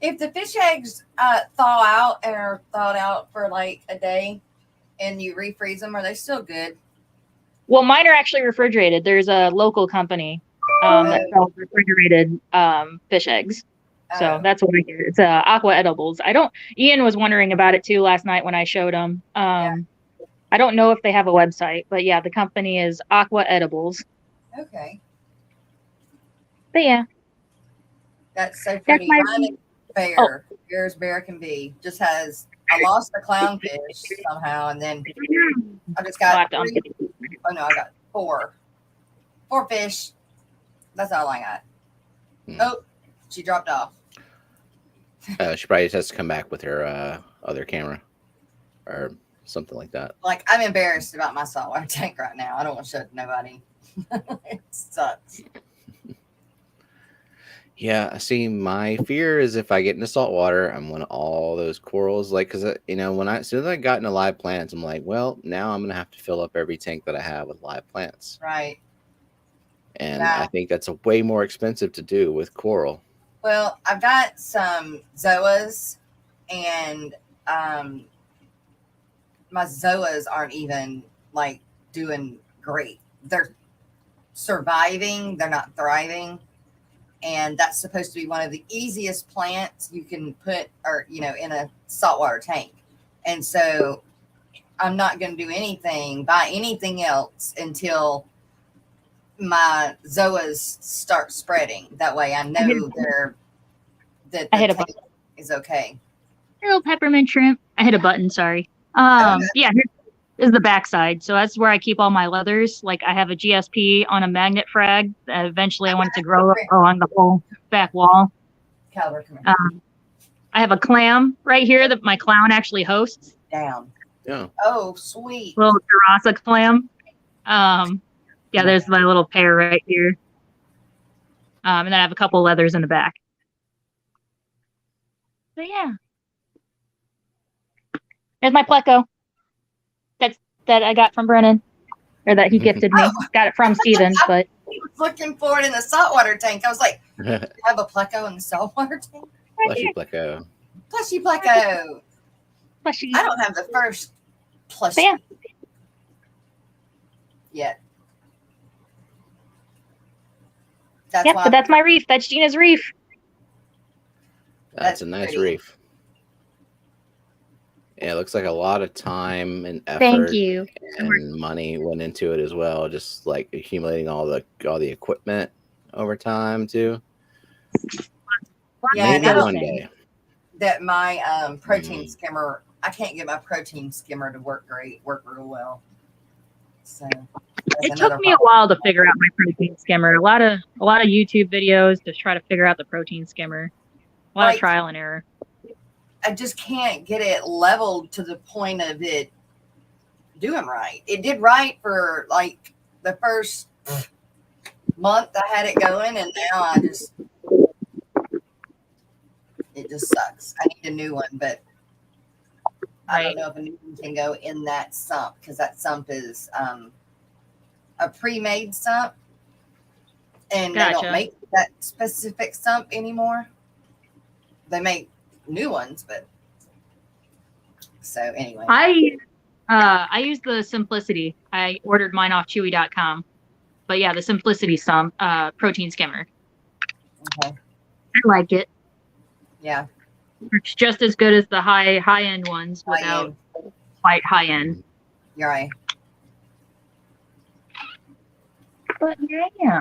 If the fish eggs thaw out and are thawed out for like a day and you refreeze them, are they still good? Well, mine are actually refrigerated. There's a local company that sells refrigerated fish eggs. So that's what I get. It's Aqua Edibles. Ian was wondering about it too last night when I showed him. I don't know if they have a website, but yeah, the company is Aqua Edibles. Okay. But yeah. That's so pretty. Mine is bare. Yours bare can be. Just has, I lost the clownfish somehow and then I just got I got 4. 4 fish. That's all I got. Oh, she dropped off. She probably just has to come back with her other camera or something like that. Like, I'm embarrassed about my saltwater tank right now. I don't want to show it to nobody. It sucks. Yeah, see, my fear is if I get into salt water, I'm going to all those corals, like, because, as soon as I got into live plants, I'm like, well, now I'm going to have to fill up every tank that I have with live plants. Right. And I think that's a way more expensive to do with coral. Well, I've got some zoas and my zoas aren't even like doing great. They're surviving. They're not thriving. And that's supposed to be one of the easiest plants you can put in a saltwater tank. And so I'm not going to do buy anything else until my zoas start spreading. That way I know that I the hit a taste is okay. little peppermint shrimp. I hit a button, sorry. Yeah, here is the backside. So that's where I keep all my leathers. Like I have a GSP on a magnet frag. Eventually I want it to grow along the whole back wall. Calvert, come here. I have a clam right here that my clown actually hosts. Down. Yeah. Oh, sweet. Little Tarasa clam. Yeah, there's my little pair right here. And then I have a couple leathers in the back. So yeah. There's my pleco. That I got from Brennan. Or that he gifted me. Got it from Steven, but I was looking for it in the saltwater tank. I was like, do you have a pleco in the saltwater tank? Plushy pleco. Plushy pleco. plushy. I don't have the first plushie Yeah. yet. That's Yep, why but that's my reef. That's Ginas Reef. That's a nice pretty. reef. Yeah, it looks like a lot of time and effort Thank you. and money went into it as well. Just like accumulating all the equipment over time too. Yeah, Maybe and I one don't day. that my protein skimmer, I can't get my protein skimmer to work real well. So It took me a while to figure out my protein skimmer. A lot of YouTube videos to try to figure out the protein skimmer. A lot of trial and error. I just can't get it leveled to the point of it doing right. It did right for like the first month I had it going, and now it just sucks. I need a new one, but I don't know if a new one can go in that sump, because that sump is a pre-made sump, and they don't make that specific sump anymore. They make new ones, but so anyway. I use the Simplicity. I ordered mine off Chewy.com. But yeah, the Simplicity protein skimmer. Okay. I like it. Yeah. It's just as good as the high end ones without quite high end. You're right. But yeah.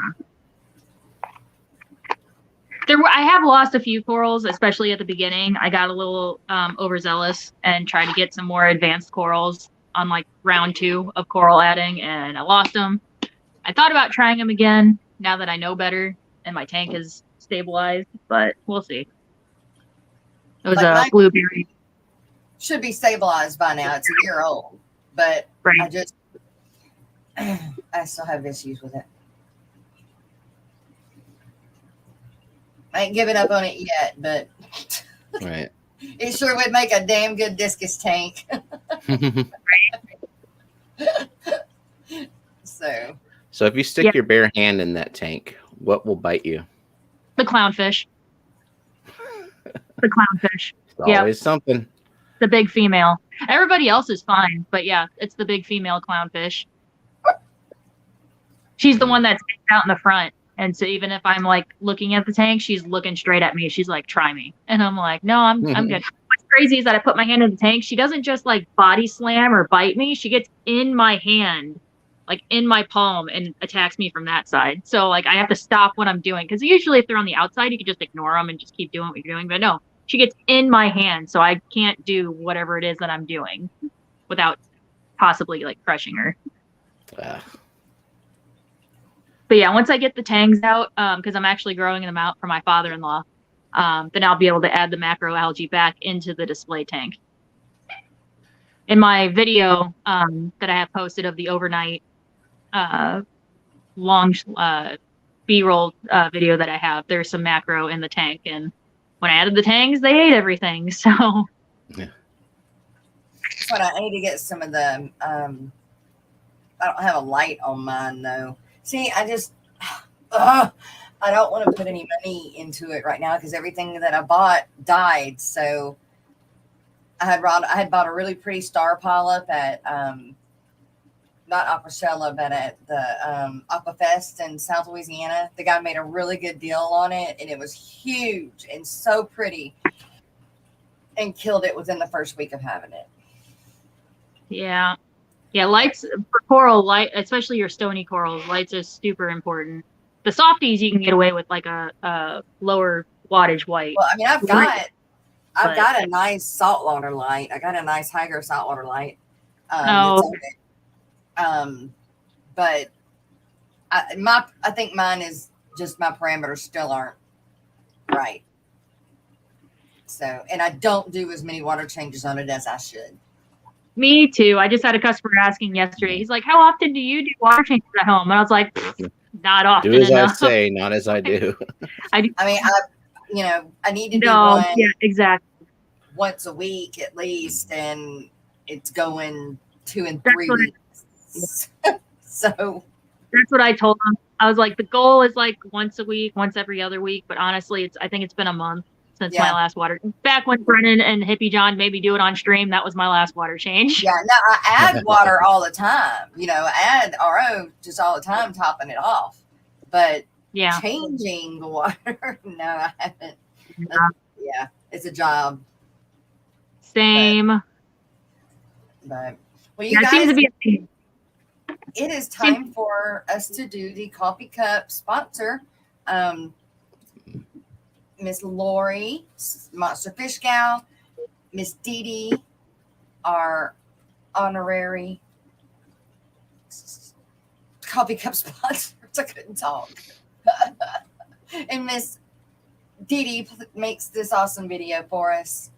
I have lost a few corals, especially at the beginning. I got a little overzealous and tried to get some more advanced corals on like round 2 of coral adding, and I lost them. I thought about trying them again now that I know better and my tank is stabilized, but we'll see. It was a blueberry. Should be stabilized by now. It's a year old, but I still have issues with it. I ain't giving up on it yet, but right. It sure would make a damn good discus tank. So if you stick your bare hand in that tank, what will bite you? The clownfish. The clownfish. It's always something. The big female. Everybody else is fine, but yeah, it's the big female clownfish. She's the one that's out in the front. And so even if I'm like looking at the tank, she's looking straight at me. She's like, try me. And I'm like, no, I'm good. What's crazy is that I put my hand in the tank. She doesn't just like body slam or bite me. She gets in my hand, like in my palm, and attacks me from that side. So like I have to stop what I'm doing. Because usually if they're on the outside, you can just ignore them and just keep doing what you're doing. But no, she gets in my hand. So I can't do whatever it is that I'm doing without possibly like crushing her. But yeah, once I get the tangs out, because I'm actually growing them out for my father-in-law, then I'll be able to add the macroalgae back into the display tank. In my video that I have posted of the overnight long B-roll video that I have, there's some macro in the tank. And when I added the tangs, they ate everything. So yeah. But I need to get some of the, I don't have a light on mine though. See, I don't want to put any money into it right now because everything that I bought died. So I had bought a really pretty star polyp at not Aquashella, but at the Aquafest in South Louisiana. The guy made a really good deal on it, and it was huge and so pretty, and killed it within the first week of having it. Yeah. Yeah, lights for coral, especially your stony corals, lights are super important. The softies you can get away with like a lower wattage white. Well, I mean, I've But- got a nice saltwater light. I got a nice Hygger saltwater light. Oh. But I think mine is just my parameters still aren't right. So, and I don't do as many water changes on it as I should. Me too. I just had a customer asking yesterday. He's like, "How often do you do water changes at home?" And I was like, "Not often Do as enough." I say, not as I do. I mean, I need to do No, one yeah, exactly. once a week at least, and it's going 2 and 3 what weeks. So That's what I told him. I was like, the goal is like once a week, once every other week. But honestly, I think it's been a month since my last water. Back when Brennan and Hippie John made me do it on stream, that was my last water change. yeah, no, I add water all the time. I add RO just all the time, topping it off. But Yeah. changing the water, no, I haven't. Yeah. It's a job. Same. But well, you That guys, seems to be a theme. it is time for us to do the coffee cup sponsor. Miss Lori, Monster Fish Gal, Miss Dee Dee, our honorary coffee cup sponsors. I couldn't talk. And Miss Dee Dee makes this awesome video for us.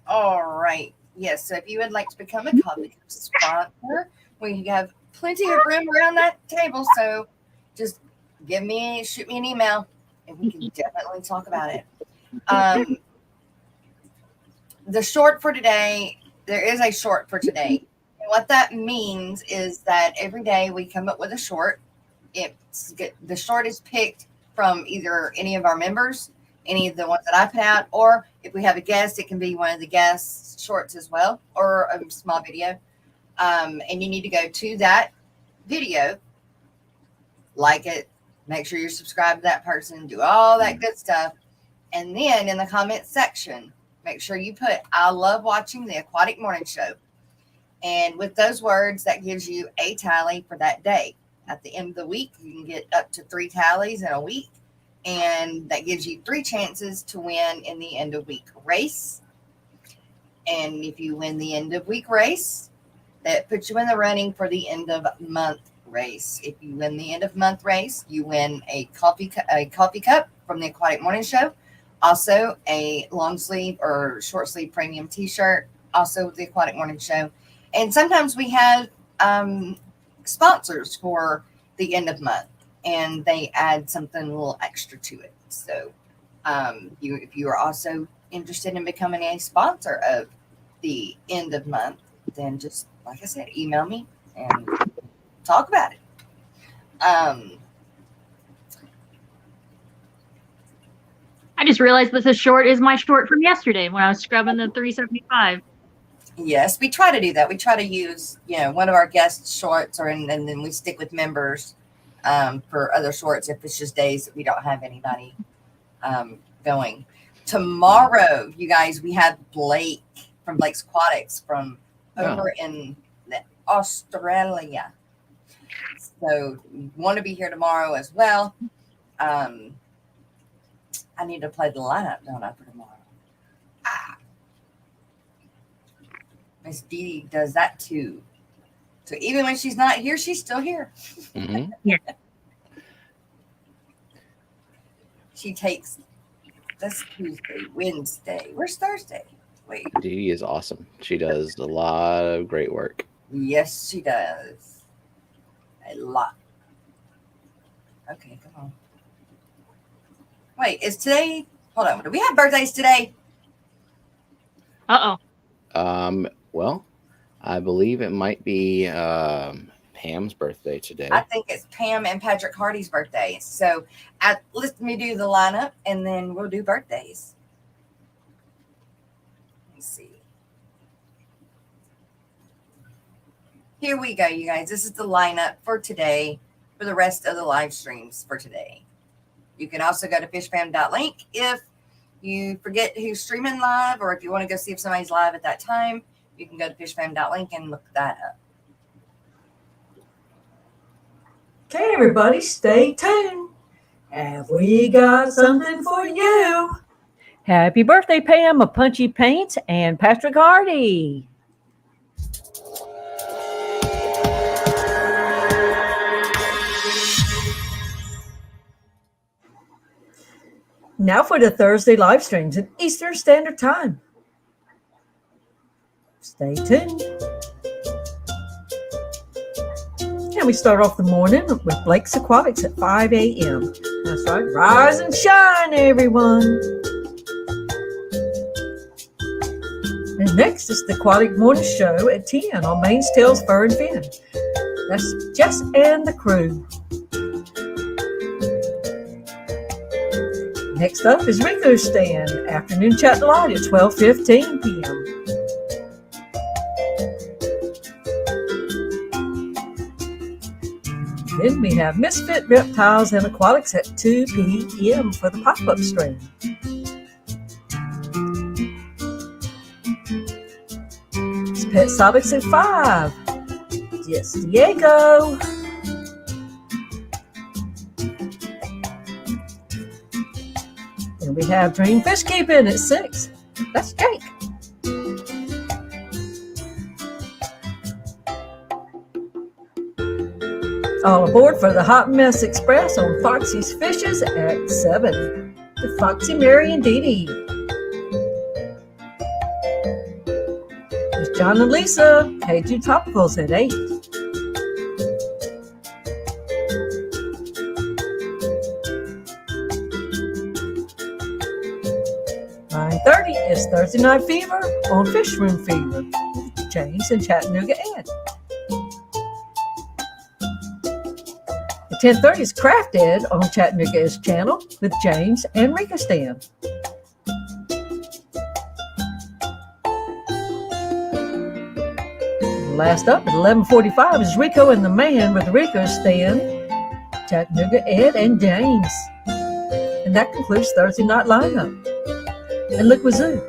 All right. Yes, so if you would like to become a coffee cup sponsor, we have plenty of room around that table. So just shoot me an email, and we can definitely talk about it. The short for today, there is a short for today. And what that means is that every day we come up with a short. The short is picked from either any of our members, any of the ones that I put out, or if we have a guest, it can be one of the guests' shorts as well, or a small video. And you need to go to that video, like it, make sure you're subscribed to that person, do all that good stuff. And then in the comment section, make sure you put, "I love watching the Aquatic Morning Show." And with those words, that gives you a tally for that day. At the end of the week, you can get up to 3 tallies in a week. And that gives you 3 chances to win in the end of week race. And if you win the end of week race, that puts you in the running for the end of month race. If you win the end of month race, you win a coffee cup from the Aquatic Morning Show. Also a long sleeve or short sleeve premium t-shirt, also the Aquatic Morning Show. And sometimes we have sponsors for the end of month, and they add something a little extra to it. So if you are also interested in becoming a sponsor of the end of month, then just, like I said, email me and talk about it. I just realized that this short is my short from yesterday when I was scrubbing the 375. Yes, we try to do that. We try to use, one of our guest shorts, and then we stick with members. for other sorts if it's just days that we don't have anybody going. Tomorrow, you guys, we have Blake from Blake's Aquatics from over in Australia. So we want to be here tomorrow as well. I need to play the lineup, don't I, for tomorrow? Miss Dee does that too. So even when she's not here, she's still here. Mm-hmm. Yeah. She takes this Tuesday, Wednesday. Where's Thursday? Wait. Dee is awesome. She does a lot of great work. Yes, she does. A lot. Okay, come on. Wait, is today? Hold on. Do we have birthdays today? Well, I believe it might be Pam's birthday today. I think it's Pam and Patrick Hardy's birthday. So let me do the lineup and then we'll do birthdays. Let's see. Here we go, you guys. This is the lineup for today for the rest of the live streams for today. You can also go to fishfam.link if you forget who's streaming live, or if you want to go see if somebody's live at that time, you can go to fishfam.link and look that up. Okay, everybody, stay tuned. Have we got something for you? Happy birthday, Pam of Punchy Paints and Patrick Hardy. Now for the Thursday live streams at Eastern Standard Time. Stay tuned. And we start off the morning with Blake's Aquatics at 5 a.m. That's right. Rise and shine, everyone. And next is the Aquatic Morning Show at 10 on Main's Tails, Fur, and Fin. That's Jess and the crew. Next up is Rico's Stand, afternoon chat live at 12:15 p.m. Then we have Misfit Reptiles and Aquatics at 2 p.m. for the pop-up stream. It's Pet Sobics at 5. Yes, Diego. And we have Dream Fish Keeping at 6. That's Jake. All aboard for the Hot Mess Express on Foxy's Fishes at 7. To Foxy, Mary, and Dee Dee. There's John and Lisa. K2 Topicals at 8. Is Thursday Night Fever on Fish Room Fever with James and Chattanooga Ed. At 10:30 is Craft Ed on Chattanooga Ed's channel with James and Rika Stan. Last up at 11:45 is Rico and the Man with Rika Stan, Chattanooga Ed, and James. And that concludes Thursday Night Lineup. And look, Wazoo,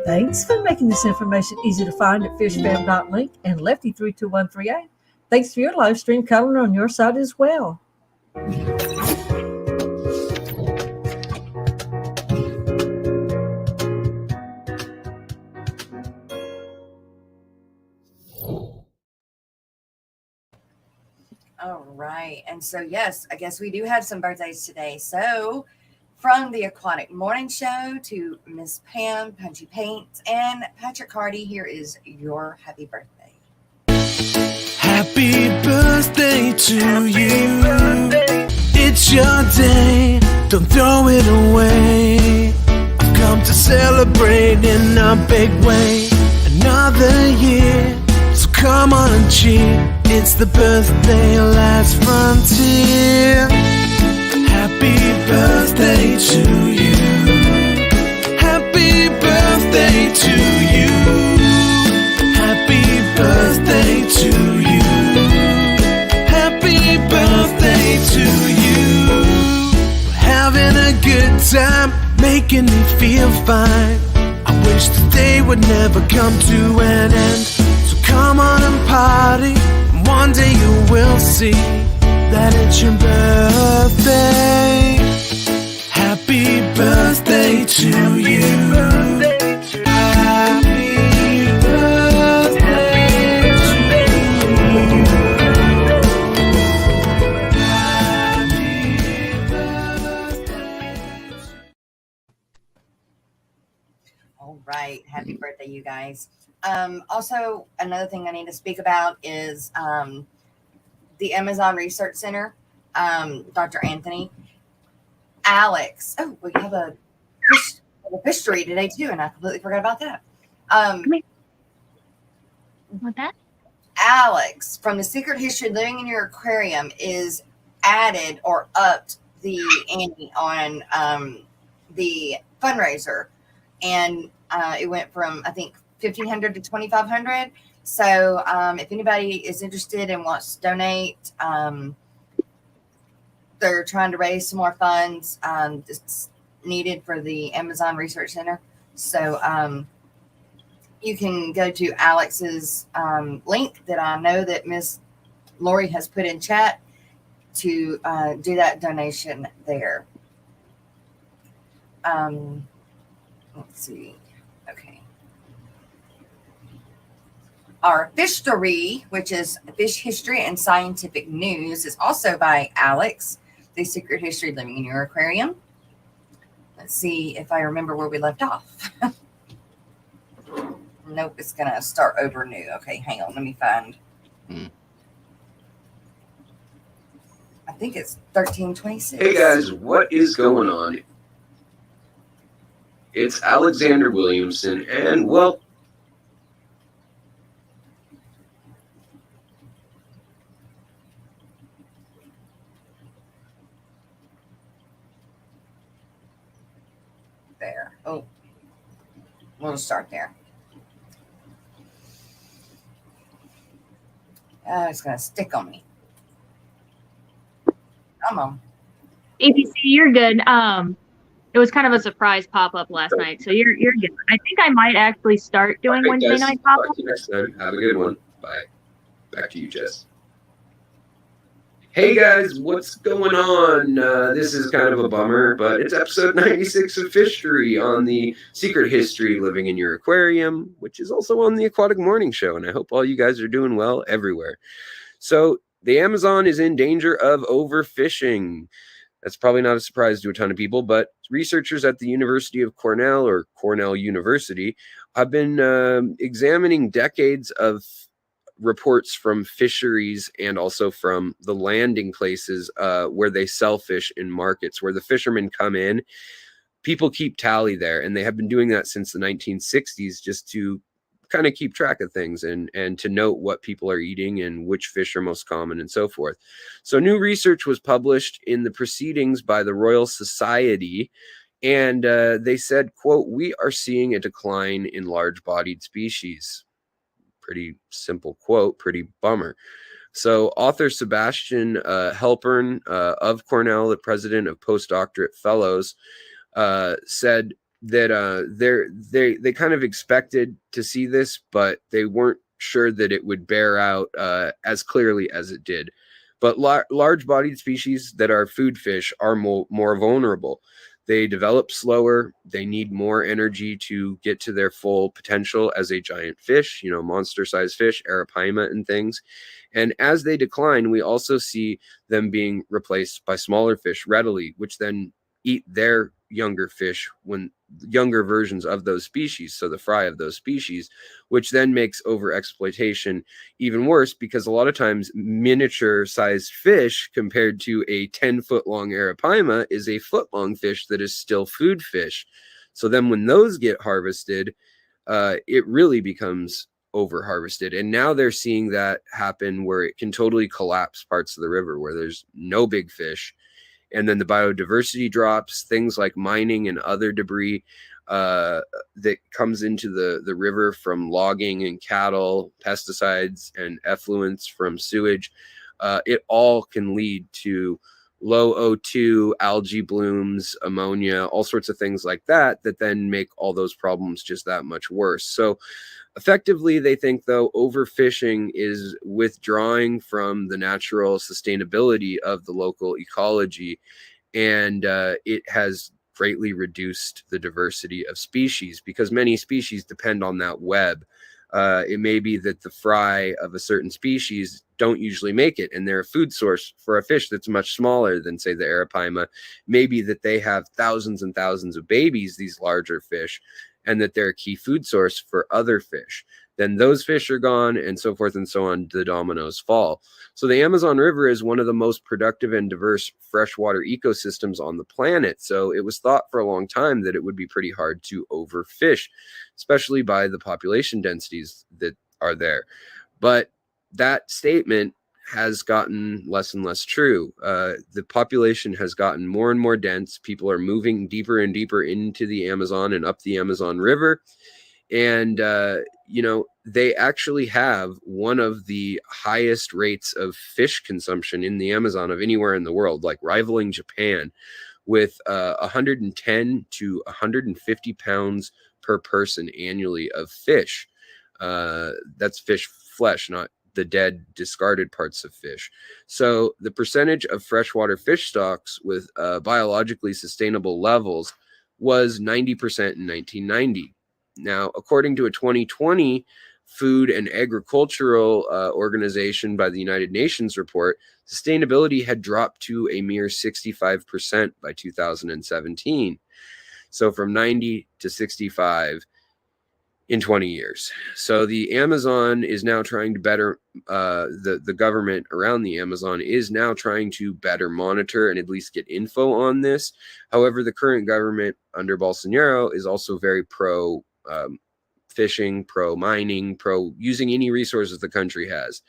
thanks for making this information easy to find at fishfam.link and Lefty32138. Thanks for your live stream calendar on your side as well. All right. And so, yes, I guess we do have some birthdays today. So from the Aquatic Morning Show to Miss Pam, Punchy Paints, and Patrick Hardy, here is your happy birthday. Happy birthday to you. It's your day. Don't throw it away. I've come to celebrate in a big way. Another year. So come on and cheer. It's the birthday last frontier. Happy birthday to you. Happy birthday to you. Happy birthday to you. Happy birthday to making me feel fine. I wish the day would never come to an end. So come on and party, and one day you will see that it's your birthday. Happy birthday to you. Happy birthday to you. All right. Happy birthday, you guys. Also, another thing I need to speak about is the Amazon Research Center, Dr. Anthony. Alex. Oh, we have a fish story today, too, and I completely forgot about that. What that? Alex from The Secret History of Living in Your Aquarium is added or upped the ante on the fundraiser. And it went from, I think, $1,500 to $2,500. So if anybody is interested and wants to donate, they're trying to raise some more funds. It's needed for the Amazon Research Center. So you can go to Alex's link that I know that Miss Lori has put in chat to do that donation there. Let's see. Okay. Our fish story, which is fish history and scientific news, is also by Alex, The Secret History of Living in Your Aquarium. Let's see if I remember where we left off. Nope, it's going to start over new. Okay, hang on. Let me find. I think it's 1326. Hey guys, what is going on? It's Alexander Williamson, and well, there. Oh, we'll start there. It's going to stick on me. Come on. ABC, you're good. It was kind of a surprise pop-up last night, so you're good. I think I might actually start doing Wednesday night pop-up. Talk to you next time. Have a good one. Bye. Back to you, Jess. Hey guys, what's going on? This is kind of a bummer, but it's episode 96 of Fishery on the Secret History Living in Your Aquarium, which is also on the Aquatic Morning Show, and I hope all you guys are doing well everywhere. So, the Amazon is in danger of overfishing. That's probably not a surprise to a ton of people, but researchers at the University of Cornell, or Cornell University, have been examining decades of reports from fisheries and also from the landing places where they sell fish in markets, where the fishermen come in. People keep tally there, and they have been doing that since the 1960s just to kind of keep track of things and to note what people are eating and which fish are most common and so forth. So new research was published in the proceedings by the Royal Society, and they said, quote, "We are seeing a decline in large-bodied species." Pretty simple quote, pretty bummer. So author Sebastian Helpern of Cornell, the president of postdoctorate fellows, said that they kind of expected to see this, but they weren't sure that it would bear out as clearly as it did. But large-bodied species that are food fish are more vulnerable. They develop slower. They need more energy to get to their full potential as a giant fish, monster-sized fish, arapaima and things. And as they decline, we also see them being replaced by smaller fish readily, which then eat their younger fish, when younger versions of those species, so the fry of those species, which then makes overexploitation even worse, because a lot of times miniature sized fish compared to a 10-foot long arapaima is a foot long fish that is still food fish. So then when those get harvested, it really becomes over harvested. And now they're seeing that happen where it can totally collapse parts of the river where there's no big fish. And then the biodiversity drops, things like mining and other debris that comes into the river from logging and cattle, pesticides and effluents from sewage. It all can lead to low O2, algae blooms, ammonia, all sorts of things like that then make all those problems just that much worse. So effectively, they think, though, overfishing is withdrawing from the natural sustainability of the local ecology, and it has greatly reduced the diversity of species because many species depend on that web. It may be that the fry of a certain species don't usually make it, and they're a food source for a fish that's much smaller than, say, the arapaima. Maybe that they have thousands and thousands of babies, these larger fish, and that they're a key food source for other fish. Then those fish are gone, and so forth and so on. The dominoes fall. So the Amazon River is one of the most productive and diverse freshwater ecosystems on the planet. So it was thought for a long time that it would be pretty hard to overfish, especially by the population densities that are there. But that statement has gotten less and less true. The population has gotten more and more dense. People are moving deeper and deeper into the Amazon and up the Amazon River. And, they actually have one of the highest rates of fish consumption in the Amazon of anywhere in the world, like rivaling Japan, with 110 to 150 pounds per person annually of fish. That's fish flesh, not the dead discarded parts of fish. So the percentage of freshwater fish stocks with biologically sustainable levels was 90% in 1990. Now, according to a 2020 Food and Agricultural Organization by the United Nations report, sustainability had dropped to a mere 65% by 2017. So from 90 to 65 in 20 years. So the Amazon is now trying to better, the government around the Amazon is now trying to better monitor and at least get info on this. However, the current government under Bolsonaro is also very pro fishing, pro mining, pro using any resources the country has.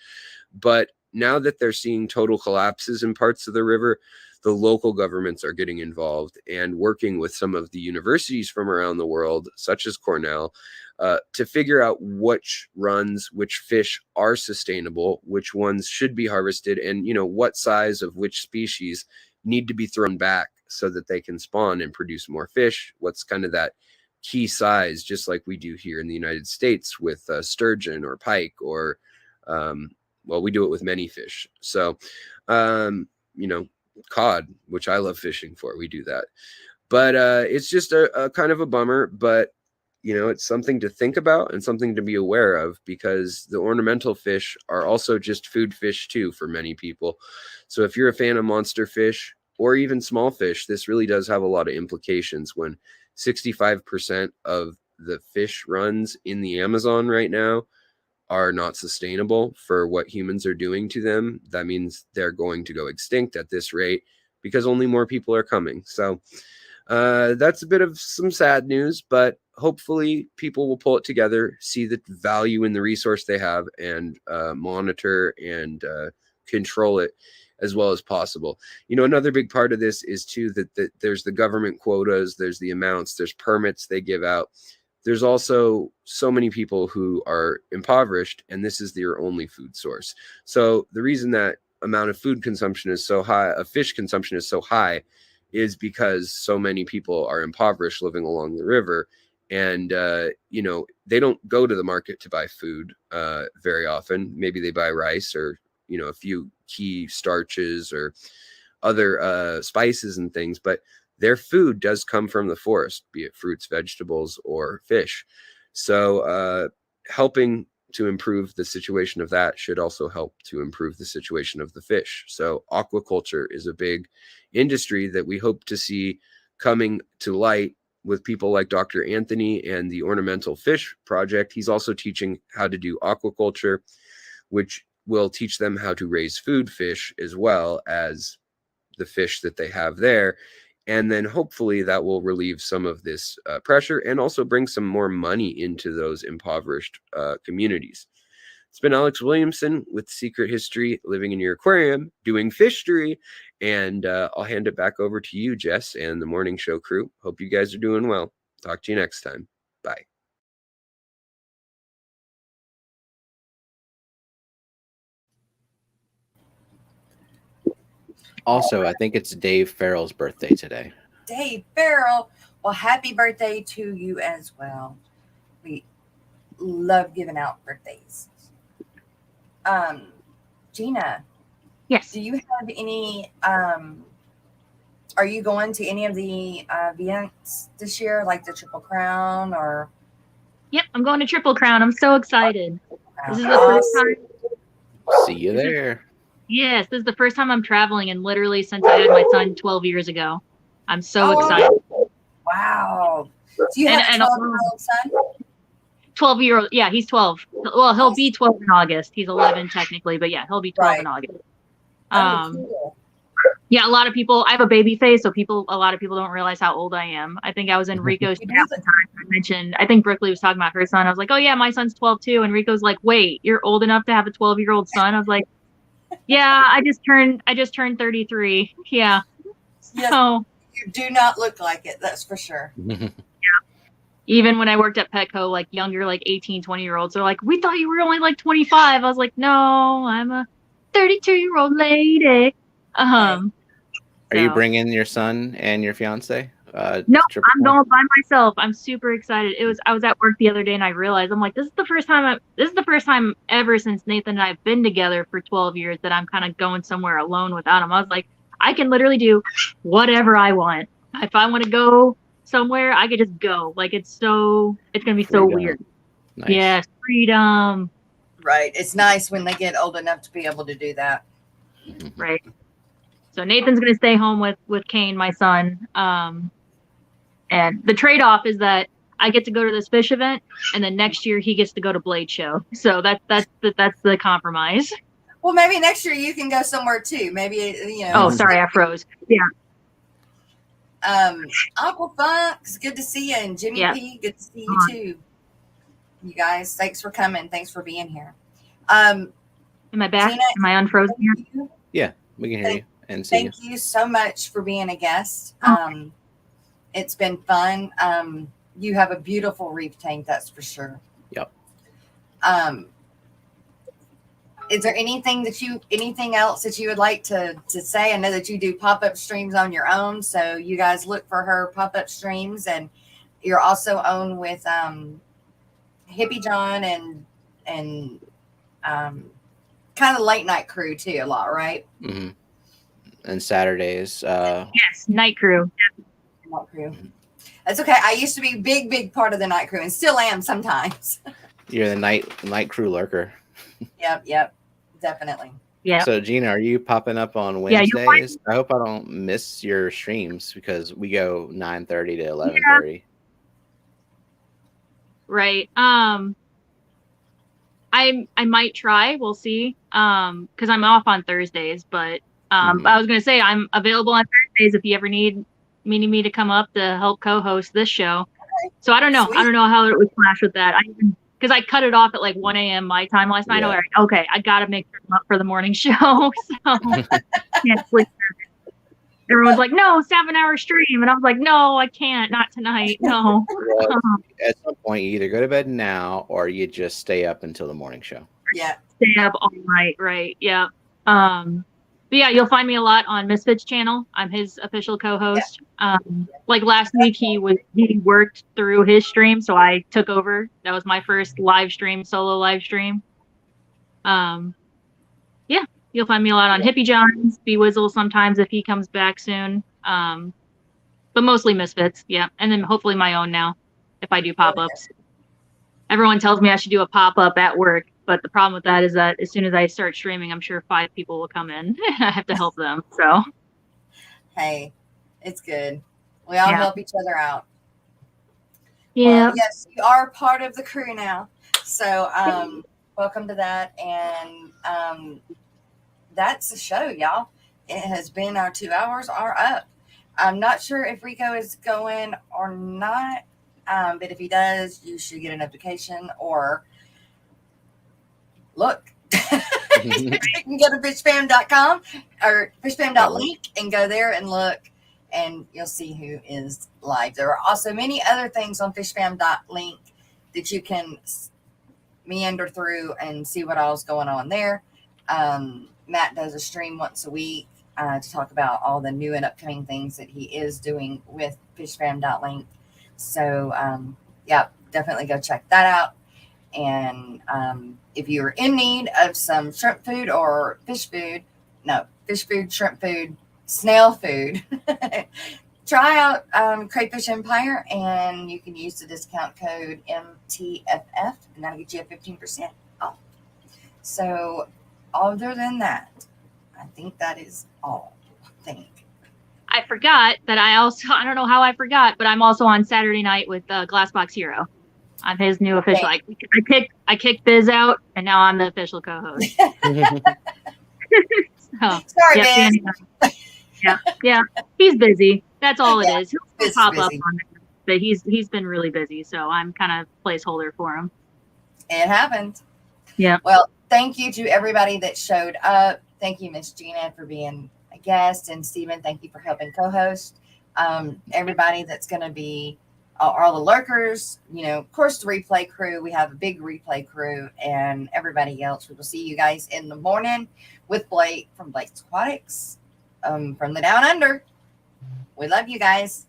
But now that they're seeing total collapses in parts of the river, the local governments are getting involved and working with some of the universities from around the world, such as Cornell, to figure out which fish are sustainable, which ones should be harvested, and what size of which species need to be thrown back so that they can spawn and produce more fish. What's kind of that key size, just like we do here in the United States with sturgeon or pike, or we do it with many fish. So cod, which I love fishing for, we do that. But it's just a kind of a bummer, but it's something to think about and something to be aware of, because the ornamental fish are also just food fish too for many people. So if you're a fan of monster fish or even small fish, this really does have a lot of implications. When 65% of the fish runs in the Amazon right now are not sustainable for what humans are doing to them, that means they're going to go extinct at this rate because only more people are coming. So that's a bit of some sad news, but hopefully people will pull it together, see the value in the resource they have, and monitor and control it as well as possible. Another big part of this is too that there's the government quotas, there's the amounts, there's permits they give out. There's also so many people who are impoverished, and this is their only food source. So the reason that amount of food consumption is so high, of fish consumption is so high, is because so many people are impoverished living along the river. And, they don't go to the market to buy food very often. Maybe they buy rice or, a few key starches or other spices and things, but their food does come from the forest, be it fruits, vegetables, or fish. So helping to improve the situation of that should also help to improve the situation of the fish. So aquaculture is a big industry that we hope to see coming to light with people like Dr. Anthony and the Ornamental Fish Project. He's also teaching how to do aquaculture, which will teach them how to raise food fish as well as the fish that they have there. And then hopefully that will relieve some of this pressure and also bring some more money into those impoverished communities. It's been Alex Williamson with Secret History, living in your aquarium, doing fishery. And I'll hand it back over to you, Jess, and the morning show crew. Hope you guys are doing well. Talk to you next time. Bye. Also, I think it's Dave Farrell's birthday today. Dave Farrell. Well, happy birthday to you as well. We love giving out birthdays. Gina, Yes. do you have any are you going to any of the events this year, like the Triple Crown or Yep, I'm going to Triple Crown. I'm so excited. This is the Awesome. first time. See you there. Yes, this is the first time I'm traveling, and literally since I had my son 12 years ago. I'm so excited. Wow. Do you have a 12-year-old son? 12-year-old, yeah, he's 12. Well, he'll be 12 in August. He's 11 technically, but yeah, he'll be 12 in August. Cool. Yeah, a lot of people. I have a baby face, so a lot of people don't realize how old I am. I think I was in Rico's chat one time. I mentioned, I think Brooklyn was talking about her son. I was like, oh yeah, my son's 12 too. And Rico's like, wait, you're old enough to have a 12-year-old son? I was like, yeah, I just turned 33. Yeah. Yes, So you do not look like it, that's for sure. yeah. Even when I worked at Petco, like younger, like 18, 20-year-olds, they're like, we thought you were only like 25. I was like, no, I'm a 32-year-old lady. Are you bringing your son and your fiance? No, I'm going by myself. I'm super excited. I was at work the other day and I realized I'm like, this is the first time ever since Nathan and I have been together for 12 years that I'm kind of going somewhere alone without him. I was like, I can literally do whatever I want. If I want to go somewhere, I could just go. Like it's gonna be so weird. Nice. Yes, freedom. Right. It's nice when they get old enough to be able to do that. Right. So Nathan's gonna stay home with Kane, my son. And the trade-off is that I get to go to this fish event, and then next year he gets to go to Blade Show. So that's the compromise. Well, maybe next year you can go somewhere too. Maybe you know. Oh, sorry, I froze. Yeah. Uncle Funk's good to see you, and Jimmy P, good to see you too. You guys, thanks for coming. Thanks for being here. Am I back? Gina, am I unfrozen here? Yeah, we can hear you and see you. Thank you so much for being a guest. It's been fun. You have a beautiful reef tank, that's for sure. Yep. Is there anything else that you would like to say? I know that you do pop-up streams on your own, so you guys look for her pop-up streams, and you're also on with Hippie John and kind of late night crew too a lot, right? Mm-hmm. And Saturdays. Yes, night crew. Night crew. That's okay. I used to be big part of the night crew and still am sometimes. You're the night crew lurker. Yep, definitely. Yeah. So Gina, are you popping up on Wednesdays? I hope I don't miss your streams because we go 9:30 to 11:30. Yeah. Right. I might try. We'll see. Because I'm off on Thursdays, but I was gonna say I'm available on Thursdays if you ever need me to come up to help co-host this show. Okay. So I don't know. Sweet. I don't know how it would clash with that. Because I cut it off at like 1 a.m. my time last night. Yeah. Okay, I gotta make sure I'm up for the morning show. So can't sleep. Everyone's like, no, 7-hour stream. And I was like, no, I can't. Not tonight. No. Well, at some point, you either go to bed now or you just stay up until the morning show. Yeah. Stay up all night. Right. Yeah. But yeah, you'll find me a lot on Misfits channel. I'm his official co-host. Yeah. Like last week, he worked through his stream. So I took over. That was my first solo live stream. Yeah. You'll find me a lot on Hippie John's, B-Wizzle sometimes if he comes back soon. But mostly Misfits, yeah. And then hopefully my own now, if I do pop-ups. Everyone tells me I should do a pop-up at work, but the problem with that is that as soon as I start streaming, I'm sure 5 people will come in. I have to help them, so. Hey, it's good. We all help each other out. Yeah. Well, yes, you are part of the crew now. So welcome to that. And that's the show, y'all. It has been our 2 hours are up. I'm not sure if Rico is going or not, but if he does, you should get a notification or look. You can go to fishfam.com or fishfam.link and go there and look, and you'll see who is live. There are also many other things on fishfam.link that you can meander through and see what all's going on there. Matt does a stream once a week. to talk about all the new and upcoming things that he is doing with fishfam.link. So, yeah, definitely go check that out. And if you're in need of some shrimp food or fish food, shrimp food, snail food, try out Crayfish Empire, and you can use the discount code MTFF, and that'll get you a 15% off. So, other than that, I think that is all. I forgot that I don't know how I forgot, but I'm also on Saturday night with Glassbox Hero. I'm his new official. I kicked Biz out, and now I'm the official co-host. Sorry, Biz. Yeah. He's busy. That's all it is. He'll Biz pop is up busy. on there, but he's been really busy, so I'm kind of placeholder for him. It happened. Yeah. Well, thank you to everybody that showed up. Thank you, Miss Gina, for being a guest, and Stephen, thank you for helping co-host. Everybody that's going to be all the lurkers, of course, the replay crew. We have a big replay crew, and everybody else. We will see you guys in the morning with Blake from Blake's Aquatics, from the Down Under. We love you guys.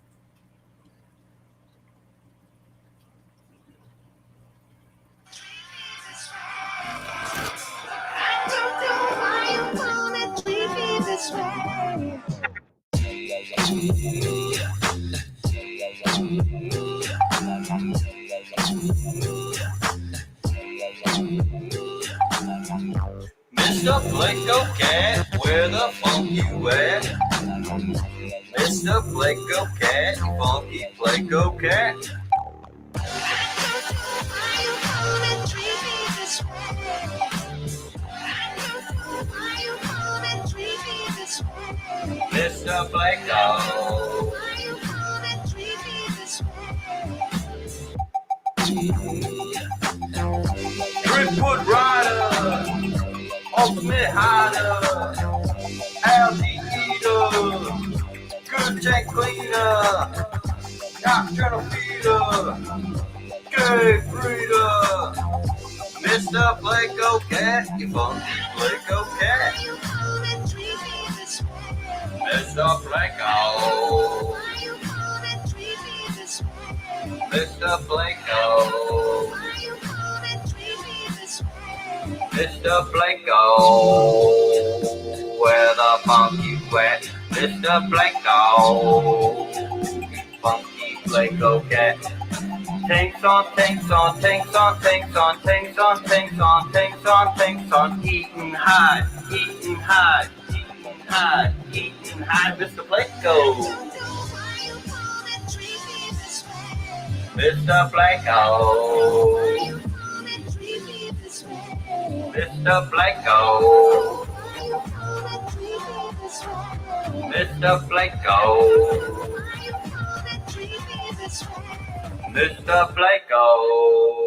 Mr. Blanco Cat, where the funk you at? Mr. Blanco Cat, funky Blanco Cat. Mr. Blanco. Driftwood Rider, Ultimate Hider, Algae Eater, Good Tank Cleaner, Nocturnal Feeder, Good Breeder, Mr. Blanco Cat, you funky Blanco Cat. Mr. Blanco. Mr. Blanco. Mr. Blanco, where the funk you at? Mr. Blanco, funky Blanco Cat. Tanks on, tanks on, tanks on, tanks on, tanks on, tanks on, tanks on, tanks on, eating high, eating high, eating high, eating high, Mr. Blanco. Mr. Blanco. Mr. Blanco. Mr. Blanco. Mr. Blanco.